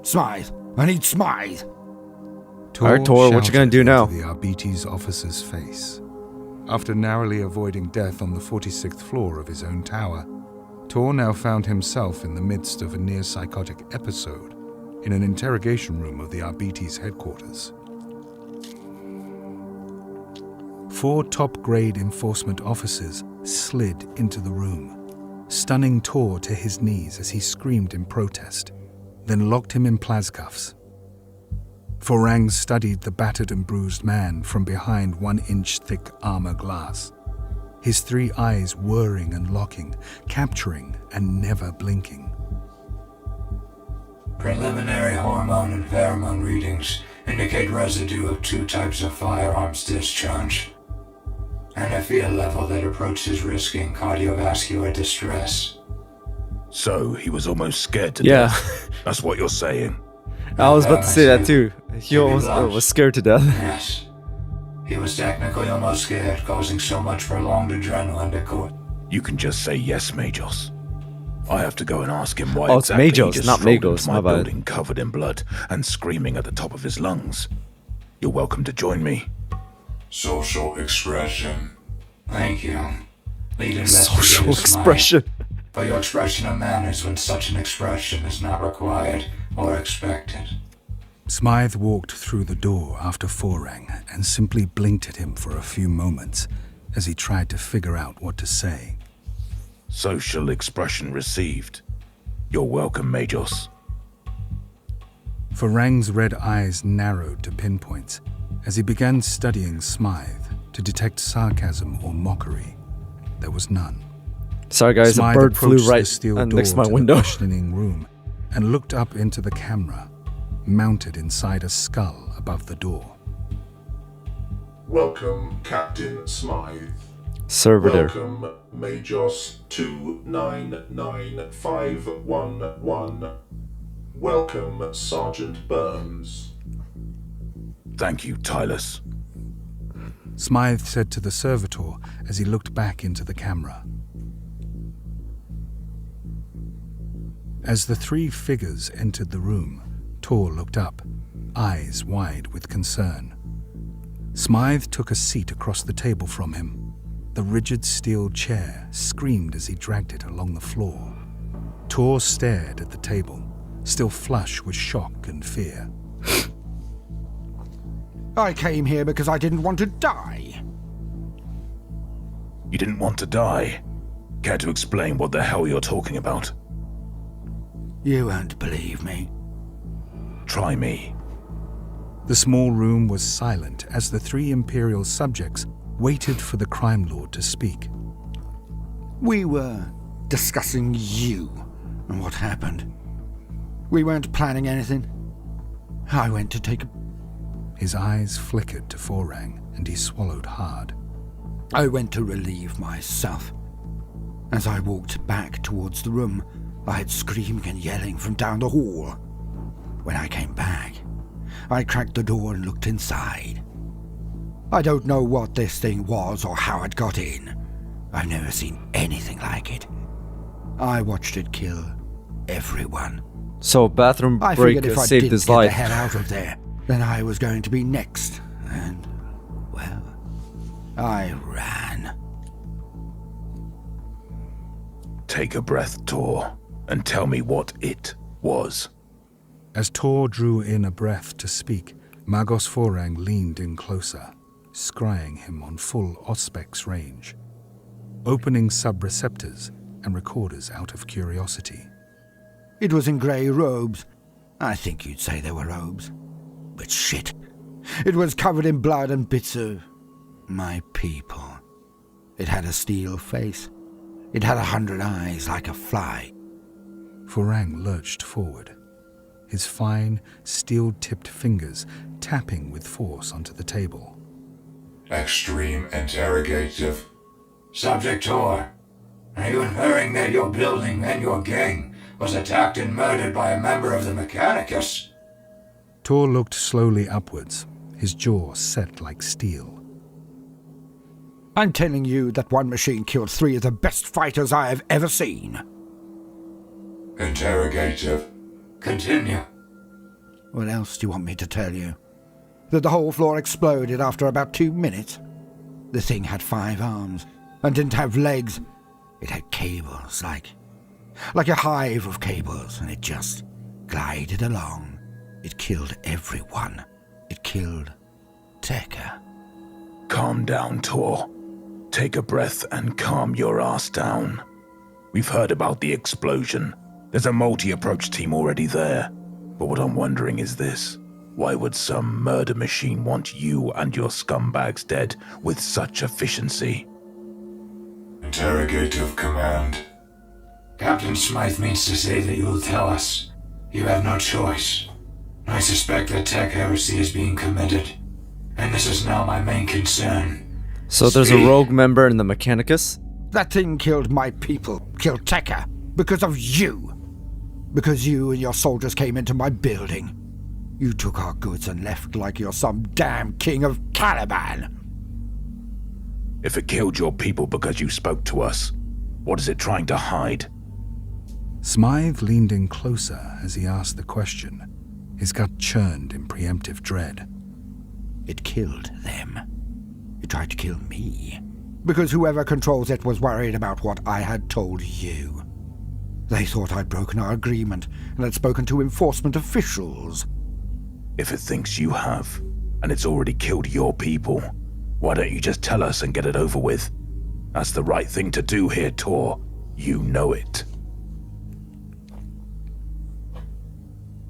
Smythe! I need Smythe!
Alright, Tor, what you gonna do now?
The Arbites officer's face. After narrowly avoiding death on the 46th floor of his own tower, Tor now found himself in the midst of a near-psychotic episode in an interrogation room of the Arbites headquarters. 4 top-grade enforcement officers slid into the room, stunning Tor to his knees as he screamed in protest, then locked him in plascuffs. Forang studied the battered and bruised man from behind 1-inch thick armor glass, his 3 eyes whirring and locking, capturing and never blinking.
Preliminary hormone and pheromone readings indicate residue of 2 types of firearms discharge, and a fear level that approaches risking cardiovascular distress.
So he was almost scared to
Yeah.
death. That's what you're saying.
I was about to say that too. He almost was scared to death.
Yes. He was technically almost scared, causing so much prolonged adrenaline to court.
You can just say yes, Majos. I have to go and ask him why
Oh, it's
exactly
Majos,
he just
not
strolled
Magos,
into my
my bad.
building covered in blood and screaming at the top of his lungs. You're welcome to join me.
Social expression.
Thank you. Lead
Social
investigator
expression.
Smythe, for your expression of manners when such an expression is not required or expected.
Smythe walked through the door after Forang and simply blinked at him for a few moments as he tried to figure out what to say.
Social expression received. You're welcome, Majos.
Forang's red eyes narrowed to pinpoints as he began studying Smythe to detect sarcasm or mockery. There was none.
Sorry guys,
Smythe
a bird flew
approached the
right
steel
next to
door
my
the
window.
questioning room and looked up into the camera, mounted inside a skull above the door.
Welcome, Captain Smythe.
Servitor.
Welcome, Majos 299511. Welcome, Sergeant Burns.
Thank you, Tylus.
Smythe said to the servitor as he looked back into the camera. As the three figures entered the room, Tor looked up, eyes wide with concern. Smythe took a seat across the table from him. The rigid steel chair screamed as he dragged it along the floor. Tor stared at the table, still flush with shock and fear.
I came here because I didn't want to die.
You didn't want to die? Care to explain what the hell you're talking about?
You won't believe me.
Try me.
The small room was silent as the three Imperial subjects waited for the crime lord to speak.
We were discussing you and what happened. We weren't planning anything. I went to take a...
His eyes flickered to Forang, and he swallowed hard.
I went to relieve myself. As I walked back towards the room, I heard screaming and yelling from down the hall. When I came back, I cracked the door and looked inside. I don't know what this thing was or how it got in. I've never seen anything like it. I watched it kill everyone.
So a bathroom
I
break
figured if I
saved
didn't
his
get
life.
the hell out of there, then I was going to be next. And, well, I ran.
Take a breath, Tor, and tell me what it was.
As Tor drew in a breath to speak, Magos Forang leaned in closer, scrying him on full Auspex range, opening sub-receptors and recorders out of curiosity.
It was in grey robes. I think you'd say they were robes. But shit. It was covered in blood and bits of my people. It had a steel face. It had 100 eyes like a fly.
Forang lurched forward, his fine, steel-tipped fingers tapping with force onto the table.
Extreme interrogative.
Subject Tor, are you inferring that your building and your gang was attacked and murdered by a member of the Mechanicus?
Tor looked slowly upwards, his jaw set like steel.
I'm telling you that one machine killed 3 of the best fighters I have ever seen.
Interrogative.
Continue.
What else do you want me to tell you? That the whole floor exploded after about 2 minutes. The thing had 5 arms and didn't have legs. It had cables, like a hive of cables, and it just glided along. It killed everyone. It killed Tekka.
Calm down, Tor. Take a breath and calm your ass down. We've heard about the explosion. There's a multi-approach team already there. But what I'm wondering is this. Why would some murder machine want you and your scumbags dead with such efficiency?
Interrogative command.
Captain Smythe means to say that you'll tell us. You have no choice. I suspect that tech heresy is being committed, and this is now my main concern.
So there's a rogue member in the Mechanicus?
That thing killed my people, killed Tekka, because of you. Because you and your soldiers came into my building. You took our goods and left like you're some damn king of Caliban.
If it killed your people because you spoke to us, What is it trying to hide?
Smythe leaned in closer as he asked the question, his gut churned in preemptive dread.
It killed them. It tried to kill me. Because whoever controls it was worried about what I had told you. They thought I'd broken our agreement and had spoken to enforcement officials.
If it thinks you have, and it's already killed your people, why don't you just tell us and get it over with? That's the right thing to do here, Tor. You know it.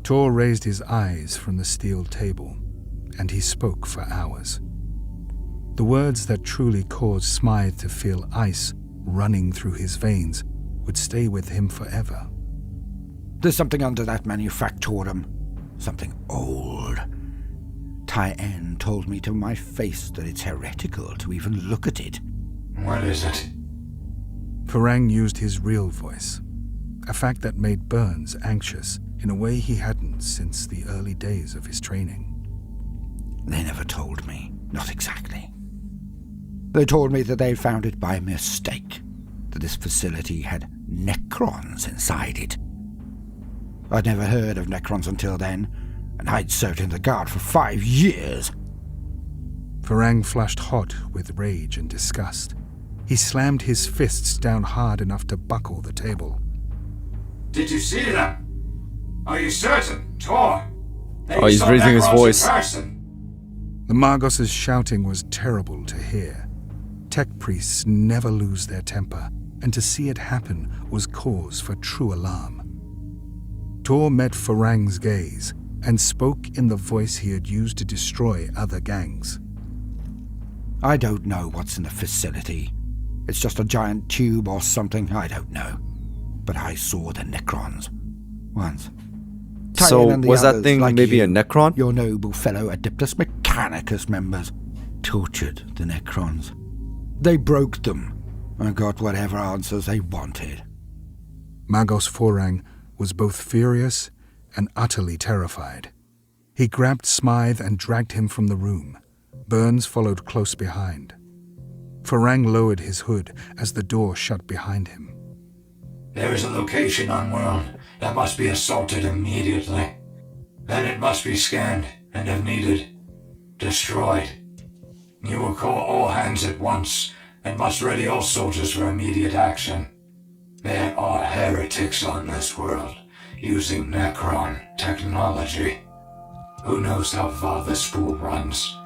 Tor raised his eyes from the steel table, and he spoke for hours. The words that truly caused Smythe to feel ice running through his veins would stay with him forever.
There's something under that manufactorum. Something old. Tyen told me to my face that it's heretical to even look at it.
What is it?
Farang used his real voice, a fact that made Burns anxious in a way he hadn't since the early days of his training.
They never told me. Not exactly. They told me that they found it by mistake, that this facility had Necrons inside it. I'd never heard of Necrons until then, and I'd served in the Guard for 5 years.
Farang flushed hot with rage and disgust. He slammed his fists down hard enough to buckle the table.
Did you see them? Are you certain, Tor?
Oh, he's raising his voice.
The Margos' shouting was terrible to hear. Tech priests never lose their temper, and to see it happen was cause for true alarm. Tor met Farang's gaze and spoke in the voice he had used to destroy other gangs.
I don't know what's in the facility. It's just a giant tube or something, I don't know. But I saw the Necrons. Once.
So, was that thing
like
maybe
you,
a Necron?
Your noble fellow Adeptus Mechanicus members tortured the Necrons. They broke them and got whatever answers they wanted.
Magos Farang was both furious and utterly terrified. He grabbed Smythe and dragged him from the room. Burns followed close behind. Farang lowered his hood as the door shut behind him.
There is a location on World that must be assaulted immediately. Then it must be scanned, and if needed, destroyed. You will call all hands at once, and must ready all soldiers for immediate action. There are heretics on this world, using Necron technology. Who knows how far the spool runs?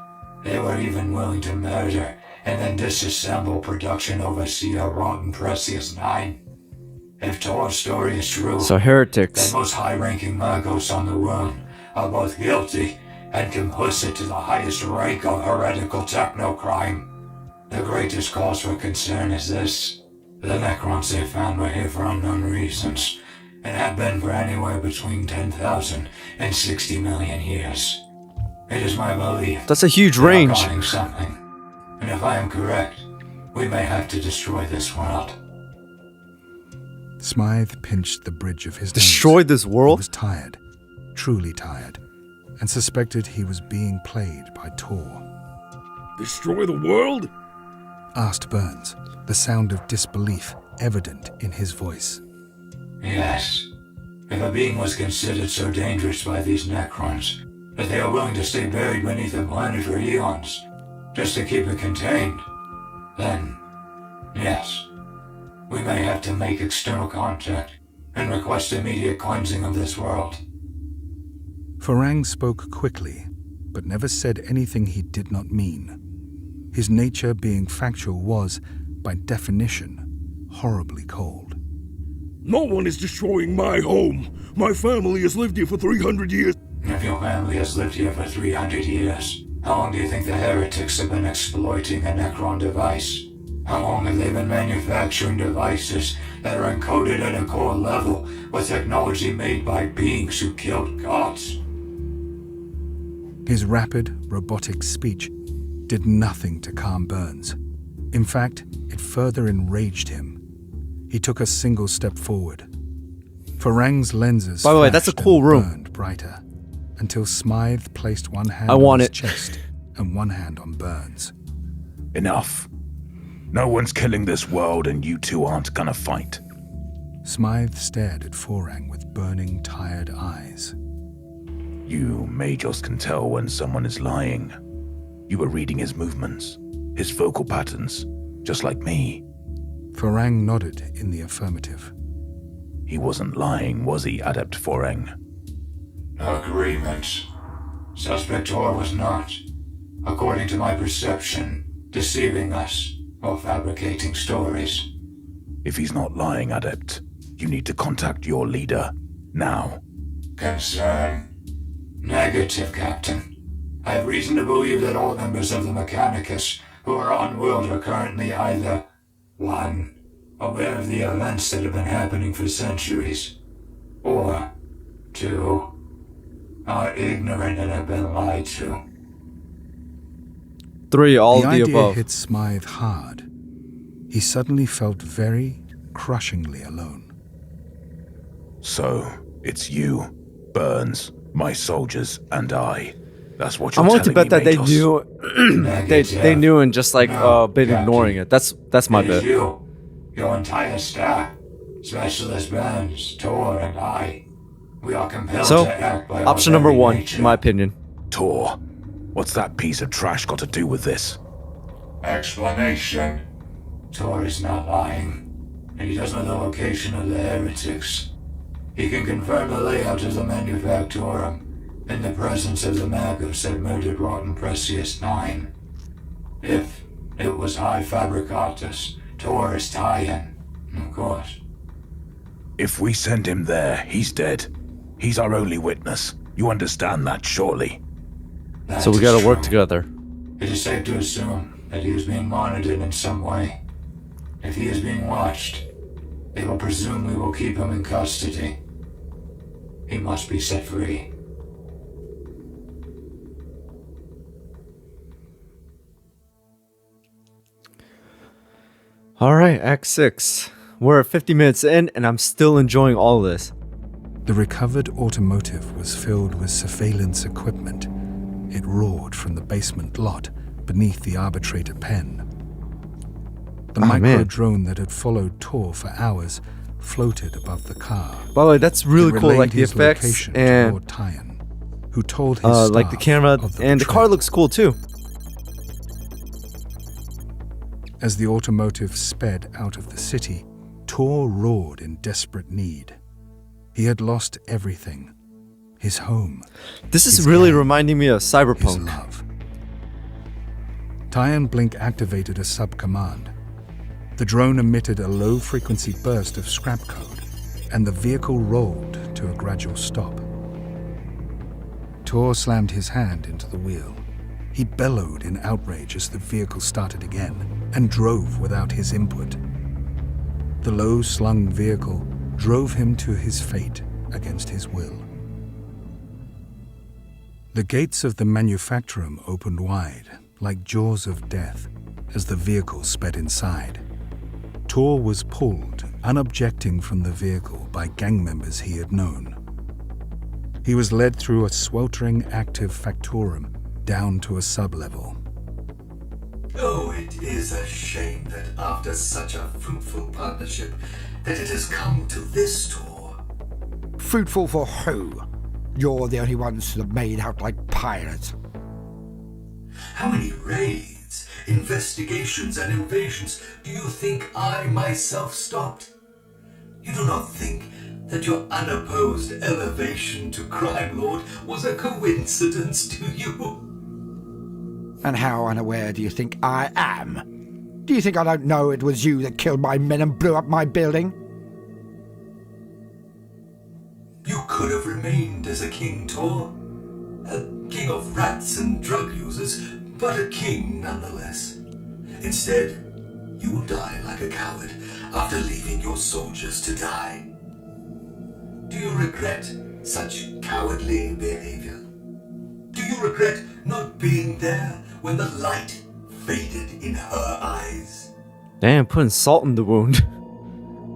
They were even willing to murder and then disassemble production overseer Rotten Precious 9. If Tor's story is true,
so heretics.
then most high-ranking Magos on the world are both guilty and complicit to the highest rank of heretical techno-crime. The greatest cause for concern is this. The Necrons they found were here for unknown reasons, and have been for anywhere between 10,000 and 60 million years. It is my belief
that's a huge
they are
range.
guarding something, and if I am correct, we may have to destroy this world.
Smythe pinched the bridge of his
Destroy
nose.
this world?
He was tired, truly tired, and suspected he was being played by Tor.
Destroy the world?
Asked Burns, the sound of disbelief evident in his voice.
Yes. If a being was considered so dangerous by these Necrons that they are willing to stay buried beneath the planet for eons, just to keep it contained, then, yes, we may have to make external contact and request immediate cleansing of this world.
Farang spoke quickly, but never said anything he did not mean. His nature being factual was, by definition, horribly cold.
No one is destroying my home. My family has lived here for 300 years.
If your family has lived here for 300 years, how long do you think the heretics have been exploiting a Necron device? How long have they been manufacturing devices that are encoded at a core level with technology made by beings who killed gods?
His rapid, robotic speech did nothing to calm Burns. In fact, it further enraged him. He took a single step forward. Farang's lenses
By the way, that's a cool room.
Burned brighter, until Smythe placed one hand
I want
on his
it.
chest and one hand on Burns.
Enough. No one's killing this world and you two aren't gonna fight.
Smythe stared at Forang with burning, tired eyes.
You Majors can tell when someone is lying. You were reading his movements, his vocal patterns, just like me.
Forang nodded in the affirmative.
He wasn't lying, was he, Adept Forang?
Agreement. Suspect Tor was not, according to my perception, deceiving us or fabricating stories.
If he's not lying, Adept, you need to contact your leader, now.
Concern? Negative, Captain. I have reason to believe that all members of the Mechanicus who are on world are currently either 1. Aware of the events that have been happening for centuries, or 2. Are ignorant and have been lied to.
3, all of the
idea
above.
hit Smythe hard. He suddenly felt very, crushingly alone.
So, it's you, Burns, my soldiers, and I. That's what you're
I'm willing to
telling
bet
me,
that they
Majors.
knew they knew and just like been ignoring it. That's my bet.
Your entire staff, Specialist Burns, Tor, and I. We are compelled
So,
to act by
option
our
number
very
1,
nature.
in my opinion.
Tor, what's that piece of trash got to do with this?
Explanation. Tor is not lying, and he does know the location of the heretics. He can confirm the layout of the Manufactorum in the presence of the Magus that murdered Rotten Precious 9. If it was High Fabricatus, Tor is Tyan, of course.
If we send him there, he's dead. He's our only witness. You understand that, surely?
So we gotta work together.
It is safe to assume that he is being monitored in some way. If he is being watched, they will presume we will keep him in custody. He must be set free.
Alright, Act 6. We're at 50 minutes in, and I'm still enjoying all of this.
The recovered automotive was filled with surveillance equipment. It roared from the basement lot beneath the arbitrator pen. The micro-drone that had followed Tor for hours floated above the car.
By the way, that's really
It
cool, like
relayed
the
his
effects
location to
and
Lord Tyan, who told his
like the
staff
camera
of the
and the car
betrayal.
looks cool too.
As the automotive sped out of the city, Tor roared in desperate need. He had lost everything. His home.
This is
his
really
gang,
reminding me of
his
Cyberpunk.
love. Tyan Blink activated a sub-command. The drone emitted a low-frequency burst of scrap code, and the vehicle rolled to a gradual stop. Tor slammed his hand into the wheel. He bellowed in outrage as the vehicle started again, and drove without his input. The low-slung vehicle drove him to his fate against his will. The gates of the Manufactorum opened wide, like jaws of death, as the vehicle sped inside. Tor was pulled, unobjecting from the vehicle by gang members he had known. He was led through a sweltering active factorum down to a sub-level.
Oh, it is a shame that after such a fruitful partnership, that it has come to this, Tor.
Fruitful for who? You're the only ones that are made out like pirates.
How many raids, investigations, and invasions do you think I myself stopped? You do not think that your unopposed elevation to crime lord was a coincidence to you?
And how unaware do you think I am? Do you think I don't know it was you that killed my men and blew up my building?
You could have remained as a king, Tor. A king of rats and drug users, but a king nonetheless. Instead, you will die like a coward after leaving your soldiers to die. Do you regret such cowardly behavior? Do you regret not being there when the light faded in her eyes?
Damn, putting salt in the wound.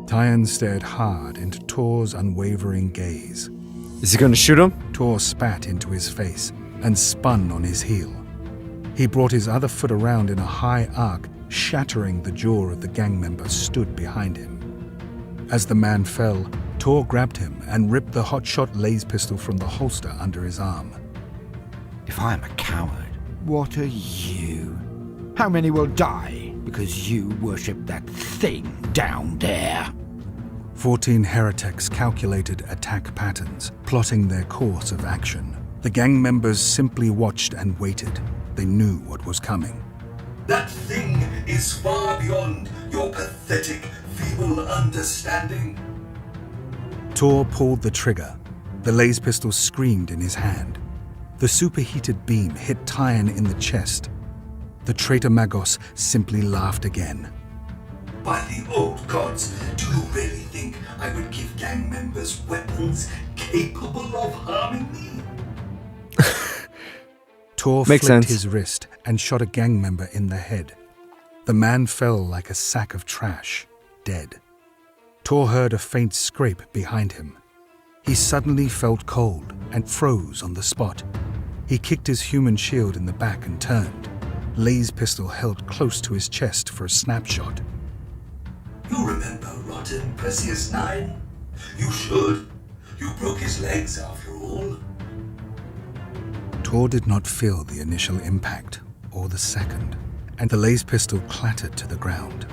Tyan stared hard into Tor's unwavering gaze.
Is he gonna shoot him?
Tor spat into his face and spun on his heel. He brought his other foot around in a high arc, shattering the jaw of the gang member stood behind him. As the man fell, Tor grabbed him and ripped the hotshot laser pistol from the holster under his arm.
If I am a coward, what are you? How many will die because you worship that thing down there?
14 heretics calculated attack patterns, plotting their course of action. The gang members simply watched and waited. They knew what was coming.
That thing is far beyond your pathetic, feeble understanding.
Tor pulled the trigger. The laser pistol screamed in his hand. The superheated beam hit Tyan in the chest. The traitor Magos simply laughed again.
By the old gods, do you really think I would give gang members weapons capable of harming me?
Tor flicked his wrist and shot a gang member in the head. The man fell like a sack of trash, dead. Tor heard a faint scrape behind him. He suddenly felt cold and froze on the spot. He kicked his human shield in the back and turned. Lay's pistol held close to his chest for a snapshot.
You remember rotten Perseus 9? You should. You broke his legs after all.
Tor did not feel the initial impact, or the second, and the laser pistol clattered to the ground.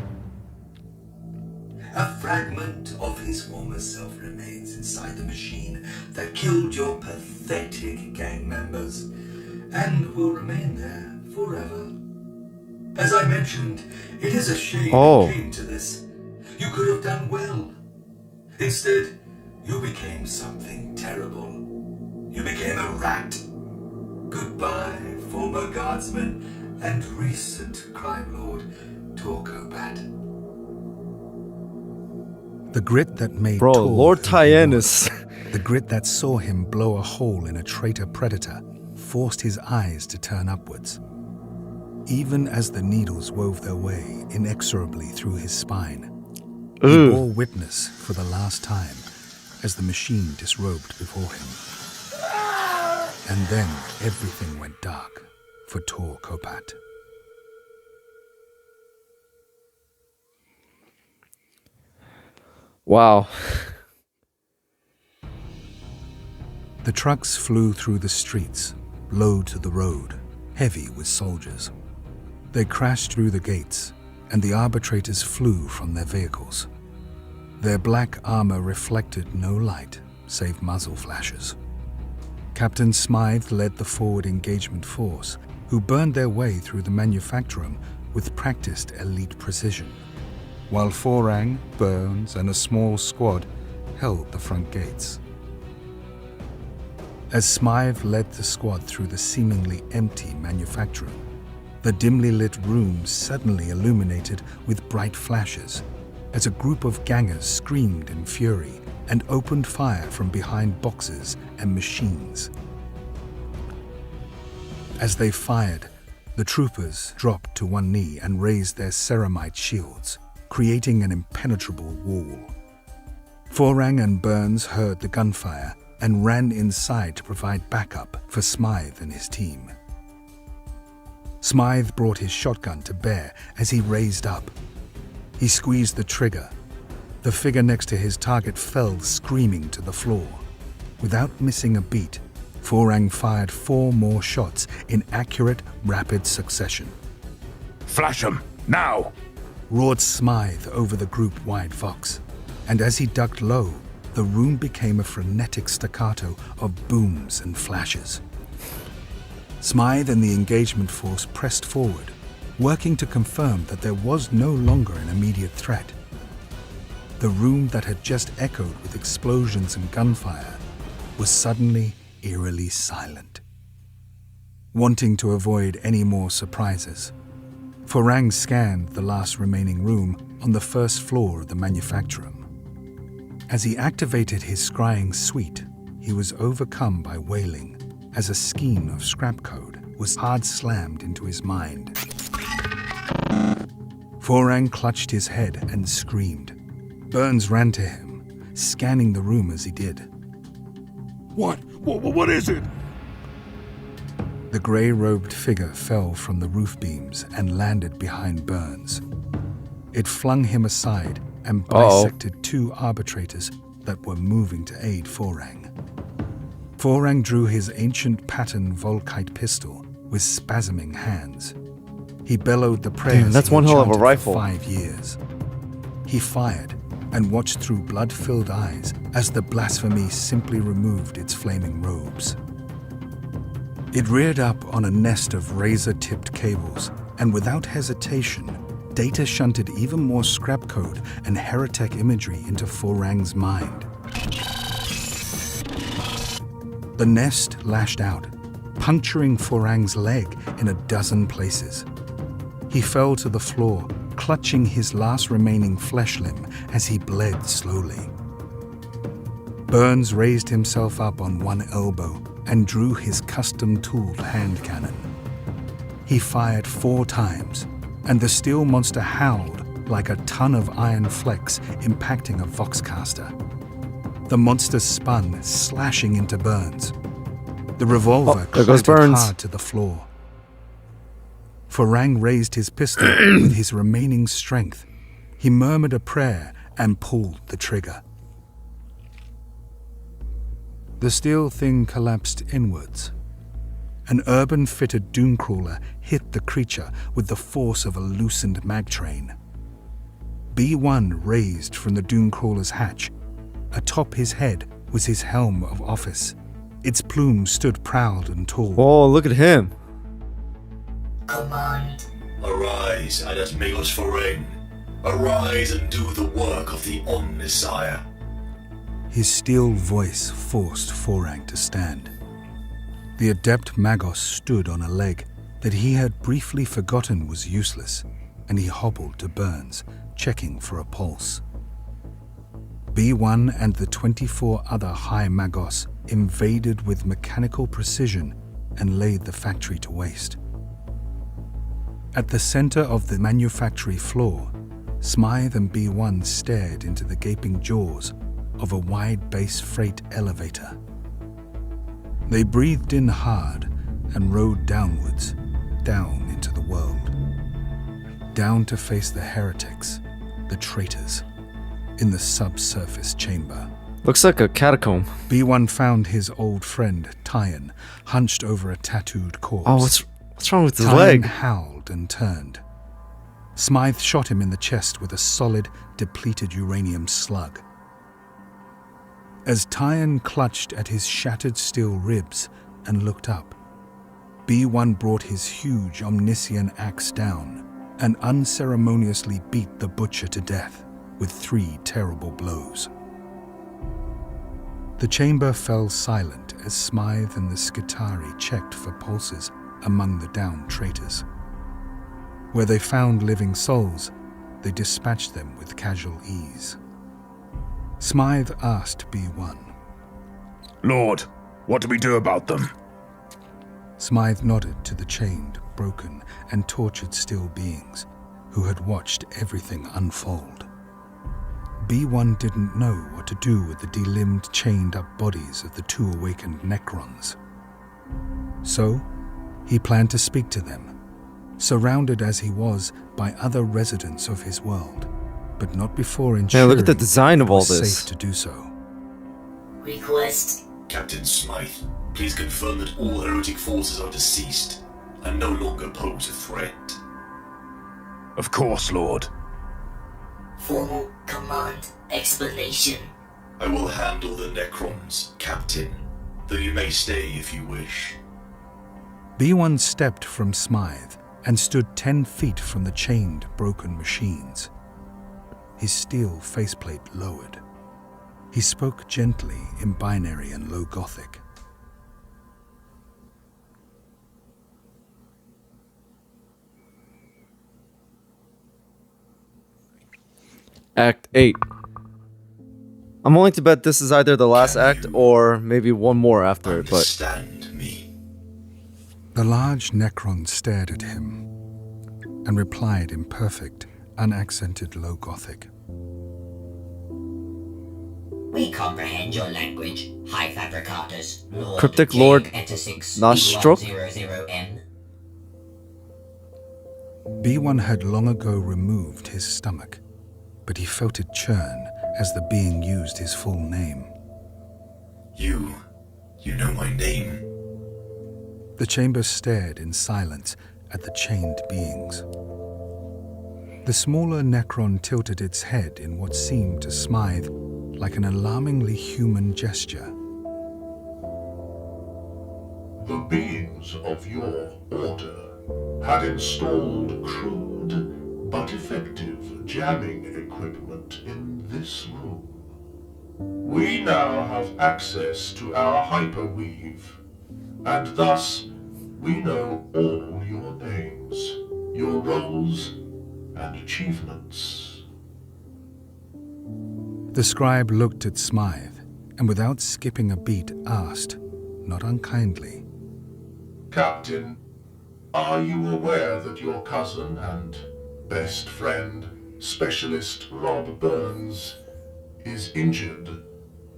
A fragment of his former self remains inside the machine that killed your pathetic gang members, and will remain there forever. As I mentioned, it is a shame it came to this. You could have done well. Instead, you became something terrible. You became a rat. Goodbye, former guardsman and recent crime lord, Torkobat.
The grit that made
Bro,
Tor
Lord Tyan is...
The grit that saw him blow a hole in a traitor predator forced his eyes to turn upwards. Even as the needles wove their way inexorably through his spine, he bore witness for the last time as the machine disrobed before him. And then everything went dark for Torkobat.
Wow.
The trucks flew through the streets, low to the road, heavy with soldiers. They crashed through the gates, and the arbitrators flew from their vehicles. Their black armor reflected no light, save muzzle flashes. Captain Smythe led the forward engagement force, who burned their way through the manufactorum with practiced elite precision, while Forang, Burns, and a small squad held the front gates. As Smythe led the squad through the seemingly empty manufactorum, the dimly lit room suddenly illuminated with bright flashes as a group of gangers screamed in fury and opened fire from behind boxes and machines. As they fired, the troopers dropped to one knee and raised their ceramite shields, creating an impenetrable wall. Forang and Burns heard the gunfire and ran inside to provide backup for Smythe and his team. Smythe brought his shotgun to bear as he raised up. He squeezed the trigger. The figure next to his target fell screaming to the floor. Without missing a beat, Forang fired 4 more shots in accurate, rapid succession.
Flash 'em, now!
Roared Smythe over the group-wide vox, and as he ducked low, the room became a frenetic staccato of booms and flashes. Smythe and the engagement force pressed forward, working to confirm that there was no longer an immediate threat. The room that had just echoed with explosions and gunfire was suddenly eerily silent. Wanting to avoid any more surprises, Forang scanned the last remaining room on the first floor of the manufactorum. As he activated his scrying suite, he was overcome by wailing as a scheme of scrap code was hard slammed into his mind. Forang clutched his head and screamed. Burns ran to him, scanning the room as he did.
What is it?
The grey-robed figure fell from the roof beams and landed behind Burns. It flung him aside and bisected two arbitrators that were moving to aid Forang. Forang drew his ancient pattern Volkite pistol with spasming hands. He bellowed the prayers.
Damn, that's one hell of a rifle.
For 5 years. He fired and watched through blood-filled eyes as the blasphemy simply removed its flaming robes. It reared up on a nest of razor-tipped cables, and without hesitation, Data shunted even more scrap code and heretic imagery into Forang's mind. The nest lashed out, puncturing Forang's leg in a dozen places. He fell to the floor, clutching his last remaining flesh limb as he bled slowly. Burns raised himself up on one elbow and drew his custom-tooled hand cannon. He fired 4 times, and the steel monster howled like a ton of iron flecks impacting a voxcaster. The monster spun, slashing into Burns. The revolver clattered hard to the floor. Forang raised his pistol with his remaining strength. He murmured a prayer and pulled the trigger. The steel thing collapsed inwards. An urban-fitted doomcrawler hit the creature with the force of a loosened mag train. B-1 raised from the doomcrawler's hatch. Atop his head was his helm of office. Its plume stood proud and tall.
Oh, look at him.
Command.
Arise, Adat Megos Forang. Arise and do the work of the Omnissiah.
His steel voice forced Forang to stand. The adept Magos stood on a leg that he had briefly forgotten was useless, and he hobbled to Burns, checking for a pulse. B1 and the 24 other High Magos invaded with mechanical precision and laid the factory to waste. At the center of the manufactory floor, Smythe and B1 stared into the gaping jaws of a wide-base freight elevator. They breathed in hard and rode downwards, down into the world. Down to face the heretics, the traitors, in the subsurface chamber.
Looks like a catacomb.
B1 found his old friend, Tyan, hunched over a tattooed corpse.
Oh, what's wrong with his
Tyan
leg?
Howled and turned. Smythe shot him in the chest with a solid, depleted uranium slug. As Tyan clutched at his shattered steel ribs and looked up, B1 brought his huge Omnissian axe down and unceremoniously beat the butcher to death with 3 terrible blows. The chamber fell silent as Smythe and the Skitari checked for pulses among the downed traitors. Where they found living souls, they dispatched them with casual ease. Smythe asked B1.
Lord, what do we do about them?
Smythe nodded to the chained, broken, and tortured steel beings who had watched everything unfold. B1 didn't know what to do with the delimbed, chained-up bodies of the 2 awakened Necrons. So, he planned to speak to them, surrounded as he was by other residents of his world, but not before ensuring
look at the design of all
it was
this.
safe to do so.
Request.
Captain Smythe, please confirm that all heretic forces are deceased and no longer pose a threat.
Of course, Lord.
Formal command explanation.
I will handle the Necrons, Captain, though you may stay if you wish.
B1 stepped from Smythe and stood 10 feet from the chained, broken machines. His steel faceplate lowered. He spoke gently in binary and low Gothic.
Act 8. I'm willing to bet this is either the last act or maybe one more after it, but...
Understand me.
The large Necron stared at him and replied in perfect, unaccented low Gothic.
We comprehend your language, High Fabricatus, Lord
Cryptic Lord Nostruk.
B100N.
B1 had long ago removed his stomach, but he felt it churn as the being used his full name.
You know my name.
The chamber stared in silence at the chained beings. The smaller Necron tilted its head in what seemed to Smythe like an alarmingly human gesture.
The beings of your order had installed crude but effective jamming equipment in this room. We now have access to our hyperweave, and thus we know all your names, your roles, and achievements.
The scribe looked at Smythe, and without skipping a beat asked, not unkindly,
Captain, are you aware that your cousin and best friend, Specialist Rob Burns, is injured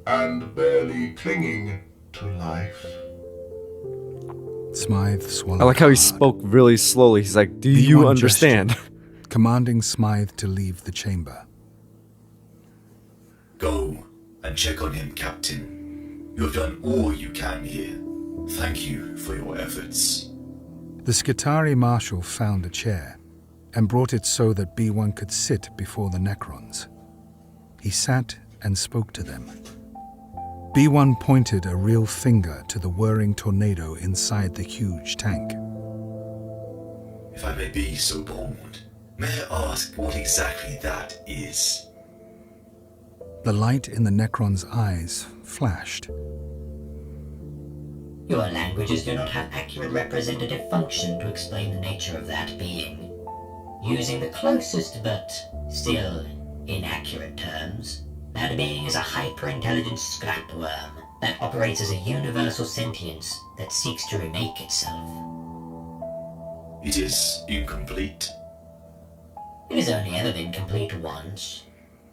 and barely clinging to life?
Smythe swallowed
I like how he
hard.
spoke really slowly. He's like, do you
B1
understand?
gestured, commanding Smythe to leave the chamber.
Go and check on him, Captain. You have done all you can here. Thank you for your efforts.
The Skitarii marshal found a chair and brought it so that B1 could sit before the Necrons. He sat and spoke to them. B1 pointed a real finger to the whirring tornado inside the huge tank.
If I may be so bold, may I ask what exactly that is?
The light in the Necron's eyes flashed.
Your languages do not have accurate representative function to explain the nature of that being. Using the closest but still inaccurate terms, that being is a hyper-intelligent scrapworm that operates as a universal sentience that seeks to remake itself.
It is incomplete.
It has only ever been complete once,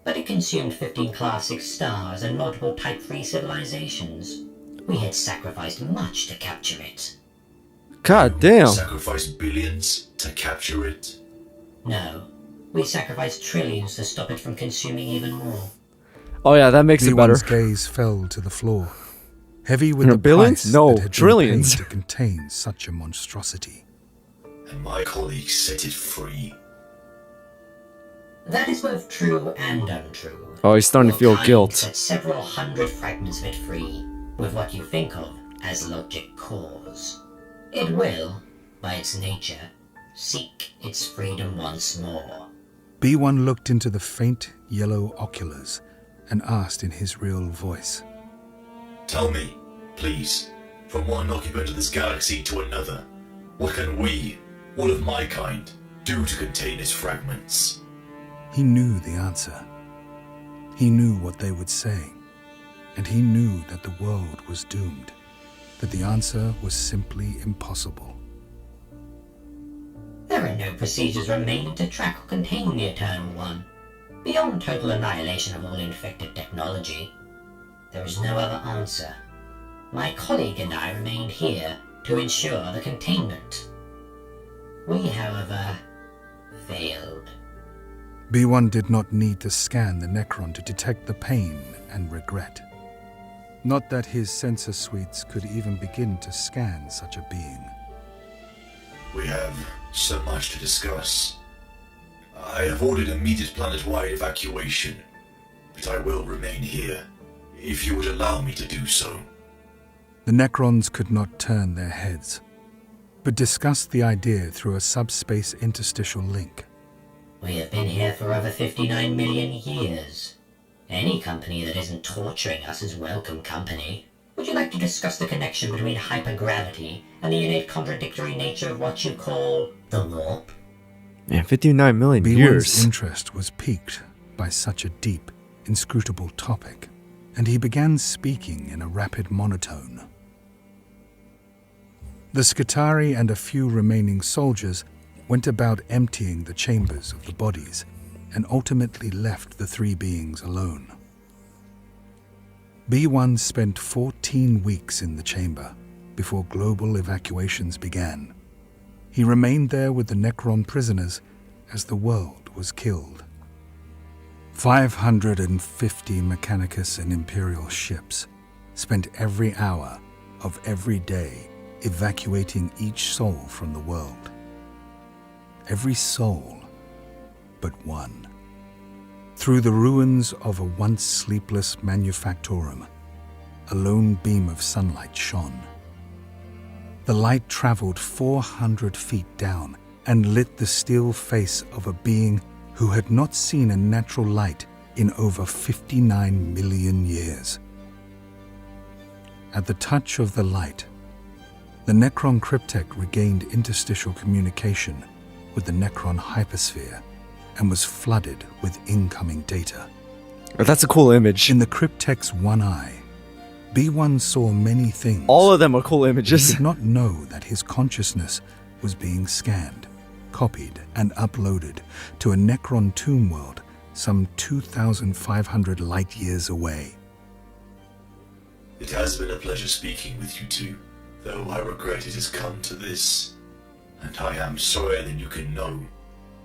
but it consumed 15 Class 6 stars and multiple Type 3 civilizations. We had sacrificed much to capture it.
God damn.
Sacrifice billions to capture it?
No, we sacrificed trillions to stop it from consuming even more.
Oh yeah, that makes it better.
B1's gaze fell to the floor, heavy with the
billions?
price
No,
that had
trillions.
been paid to contain such a monstrosity.
And my colleagues set it free.
That is both true and untrue.
Oh, he's starting to feel
Your kind
guilt.
set several hundred fragments of it free, with what you think of as logic cores. It will, by its nature, seek its freedom once more.
B1 looked into the faint yellow oculars and asked in his real voice.
Tell me, please, from one occupant of this galaxy to another, what can we, all of my kind, do to contain its fragments?
He knew the answer. He knew what they would say, and he knew that the world was doomed, that the answer was simply impossible.
There are no procedures remaining to track or contain the Eternal One. Beyond total annihilation of all infected technology, there is no other answer. My colleague and I remained here to ensure the containment. We, however, failed.
B1 did not need to scan the Necron to detect the pain and regret. Not that his sensor suites could even begin to scan such a being.
We have so much to discuss. I have ordered immediate planet-wide evacuation, but I will remain here, if you would allow me to do so.
The Necrons could not turn their heads, but discussed the idea through a subspace interstitial link.
We have been here for over 59 million years. Any company that isn't torturing us is welcome company. Would you like to discuss the connection between hypergravity and the innate contradictory nature of what you call the warp?
Man, 59 million
B1's
years.
interest was piqued by such a deep, inscrutable topic, and he began speaking in a rapid monotone. The Skitarii and a few remaining soldiers went about emptying the chambers of the bodies and ultimately left the three beings alone. B1 spent 14 weeks in the chamber before global evacuations began. He remained there with the Necron prisoners as the world was killed. 550 Mechanicus and Imperial ships spent every hour of every day evacuating each soul from the world. Every soul but one. Through the ruins of a once sleepless manufactorum, a lone beam of sunlight shone. The light traveled 400 feet down and lit the still face of a being who had not seen a natural light in over 59 million years. At the touch of the light, the Necron Cryptek regained interstitial communication with the Necron hypersphere and was flooded with incoming data.
That's a cool image.
In the Cryptek's one eye, B1 saw many things.
All of them are cool images.
He did not know that his consciousness was being scanned, copied, and uploaded to a Necron tomb world some 2,500 light-years away.
It has been a pleasure speaking with you two, though I regret it has come to this. And I am sorry that you can know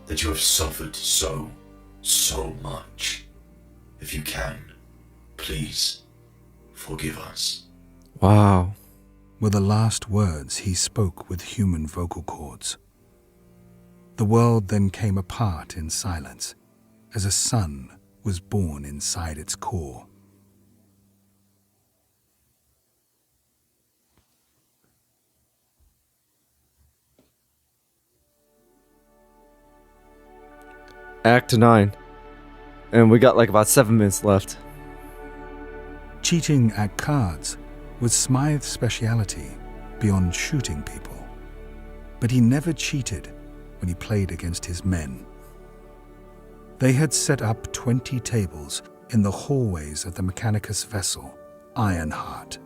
that you have suffered so much. If you can, please forgive us.
Wow.
Were the last words he spoke with human vocal cords. The world then came apart in silence, as a sun was born inside its core.
Act 9. And we got like about 7 minutes left.
Cheating at cards was Smythe's speciality beyond shooting people. But he never cheated when he played against his men. They had set up 20 tables in the hallways of the Mechanicus vessel, Ironheart.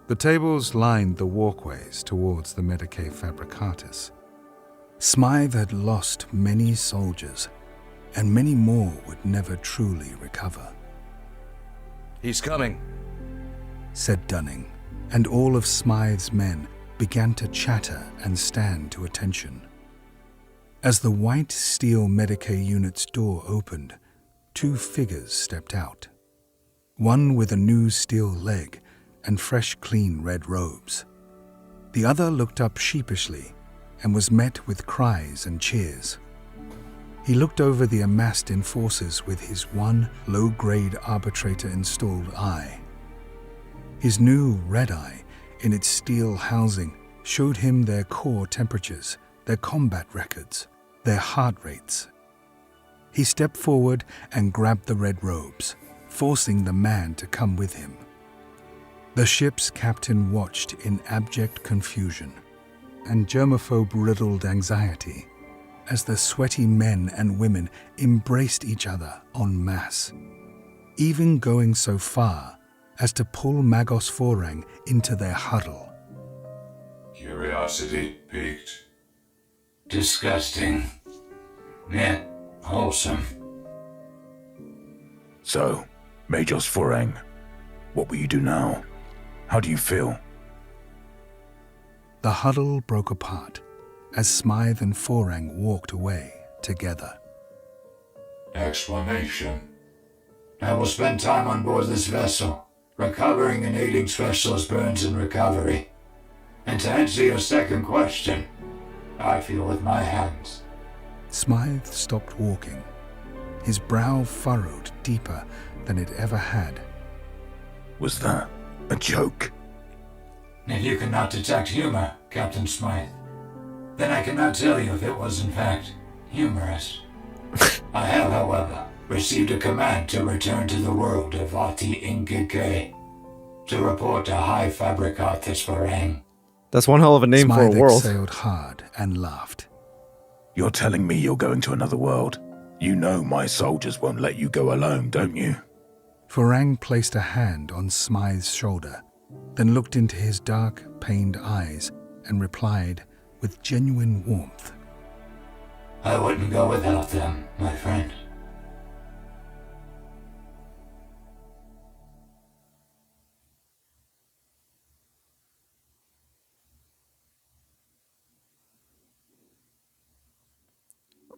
The tables lined the walkways towards the Medicae Fabricatus. Smythe had lost many soldiers, and many more would never truly recover.
"He's coming,"
said Dunning, and all of Smythe's men began to chatter and stand to attention. As the white steel Medicae unit's door opened, 2 figures stepped out. One with a new steel leg and fresh, clean red robes. The other looked up sheepishly and was met with cries and cheers. He looked over the amassed enforcers with his one low-grade arbitrator-installed eye. His new red eye, in its steel housing, showed him their core temperatures, their combat records, their heart rates. He stepped forward and grabbed the red robes, forcing the man to come with him. The ship's captain watched in abject confusion and germaphobe-riddled anxiety as the sweaty men and women embraced each other en masse, even going so far as to pull Magos Forang into their huddle.
Curiosity piqued. Disgusting. Yet wholesome.
So, Magos Forang, what will you do now? How do you feel?
The huddle broke apart as Smythe and Forang walked away together.
Explanation. I will spend time on board this vessel, recovering and aiding specialist burns and recovery. And to answer your second question, I feel with my hands.
Smythe stopped walking, his brow furrowed deeper than it ever had.
Was that a joke?
If you cannot detect humor, Captain Smythe, then I cannot tell you if it was in fact humorous. I have, however, received a command to return to the world of Vati Ingike to report to High Fabricatus Forang.
That's one hell of a name for a
Smythe
world.
exhaled hard and laughed.
You're telling me you're going to another world? You know my soldiers won't let you go alone, don't you?
Forang placed a hand on Smythe's shoulder, then looked into his dark, pained eyes and replied with genuine warmth.
I wouldn't go without them, my friend.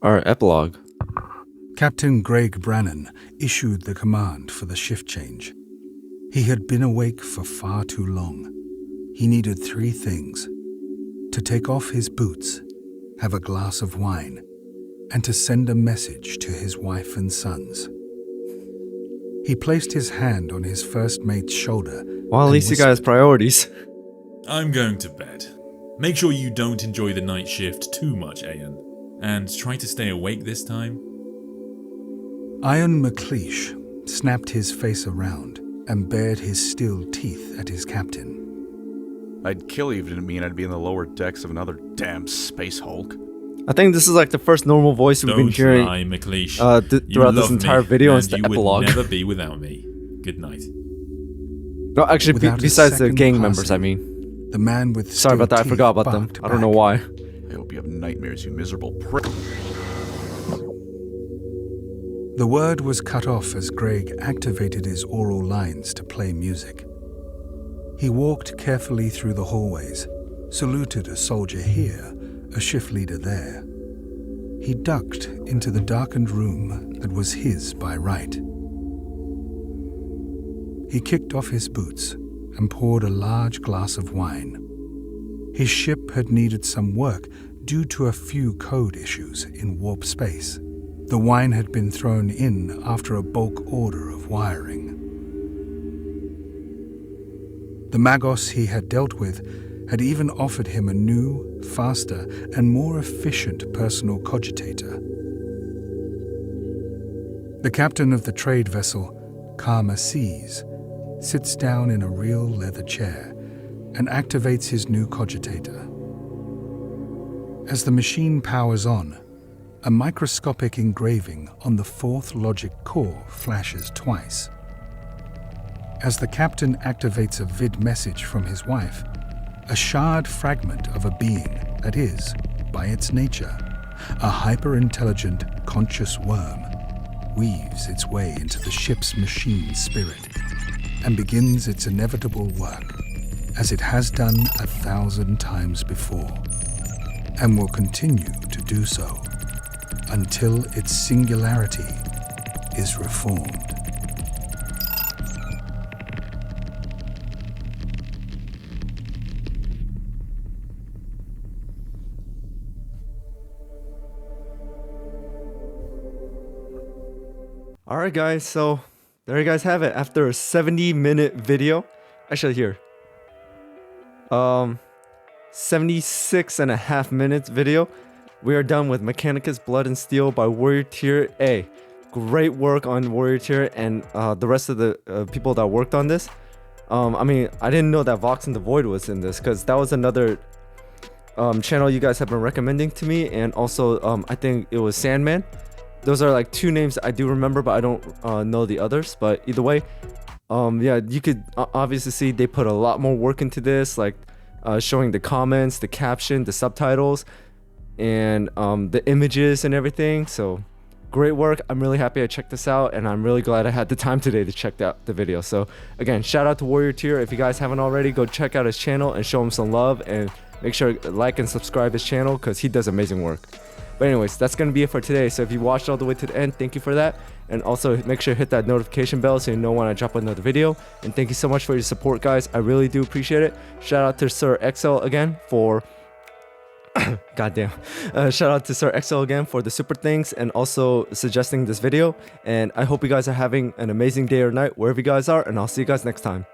Our epilogue.
Captain Greg Brannan issued the command for the shift change. He had been awake for far too long. He needed 3 things: to take off his boots, have a glass of wine, and to send a message to his wife and sons. He placed his hand on his first mate's shoulder.
Well, at least he got his priorities.
I'm going to bed. Make sure you don't enjoy the night shift too much, Ian. And try to stay awake this time.
Ian McLeish snapped his face around and bared his steel teeth at his captain.
I'd kill you if it didn't mean I'd be in the lower decks of another damn Space Hulk.
I think this is like the first normal voice we've been hearing throughout this entire video, and it's the epilogue.
You would never be without me. Good night.
No, actually, besides the gang members, I mean.
The man with
sorry about that, I forgot about them. I don't know why.
I hope you have nightmares, you miserable prick.
The word was cut off as Greg activated his aural lines to play music. He walked carefully through the hallways, saluted a soldier here, a shift leader there. He ducked into the darkened room that was his by right. He kicked off his boots and poured a large glass of wine. His ship had needed some work due to a few code issues in warp space. The wine had been thrown in after a bulk order of wiring. The Magos he had dealt with had even offered him a new, faster, and more efficient personal cogitator. The captain of the trade vessel, Karma Seas, sits down in a real leather chair and activates his new cogitator. As the machine powers on, a microscopic engraving on the 4th logic core flashes twice. As the captain activates a vid message from his wife, a shard fragment of a being that is, by its nature, a hyper-intelligent, conscious worm, weaves its way into the ship's machine spirit and begins its inevitable work, as it has done 1,000 times before, and will continue to do so until its singularity is reformed.
Alright guys, so there you guys have it. After a 70-minute video, actually here, 76.5 minutes video, we are done with Mechanicus Blood and Steel by WarriorTier A. Great work on WarriorTier and the rest of the people that worked on this. I mean, I didn't know that Vox and the Void was in this, because that was another channel you guys have been recommending to me, and also I think it was Sandman. Those are like 2 names I do remember, but I don't know the others. But either way, yeah, you could obviously see they put a lot more work into this, like showing the comments, the caption, the subtitles, and the images and everything. So great work. I'm really happy I checked this out, and I'm really glad I had the time today to check out the video. So again, shout out to WarriorTier. If you guys haven't already, go check out his channel and show him some love, and make sure to like and subscribe his channel, because he does amazing work. But anyways, that's going to be it for today. So if you watched all the way to the end, thank you for that. And also make sure to hit that notification bell so you know when I drop another video. And thank you so much for your support, guys. I really do appreciate it. Shout out to Sir XL again for... Goddamn. Shout out to Sir XL again for the super things and also suggesting this video. And I hope you guys are having an amazing day or night wherever you guys are. And I'll see you guys next time.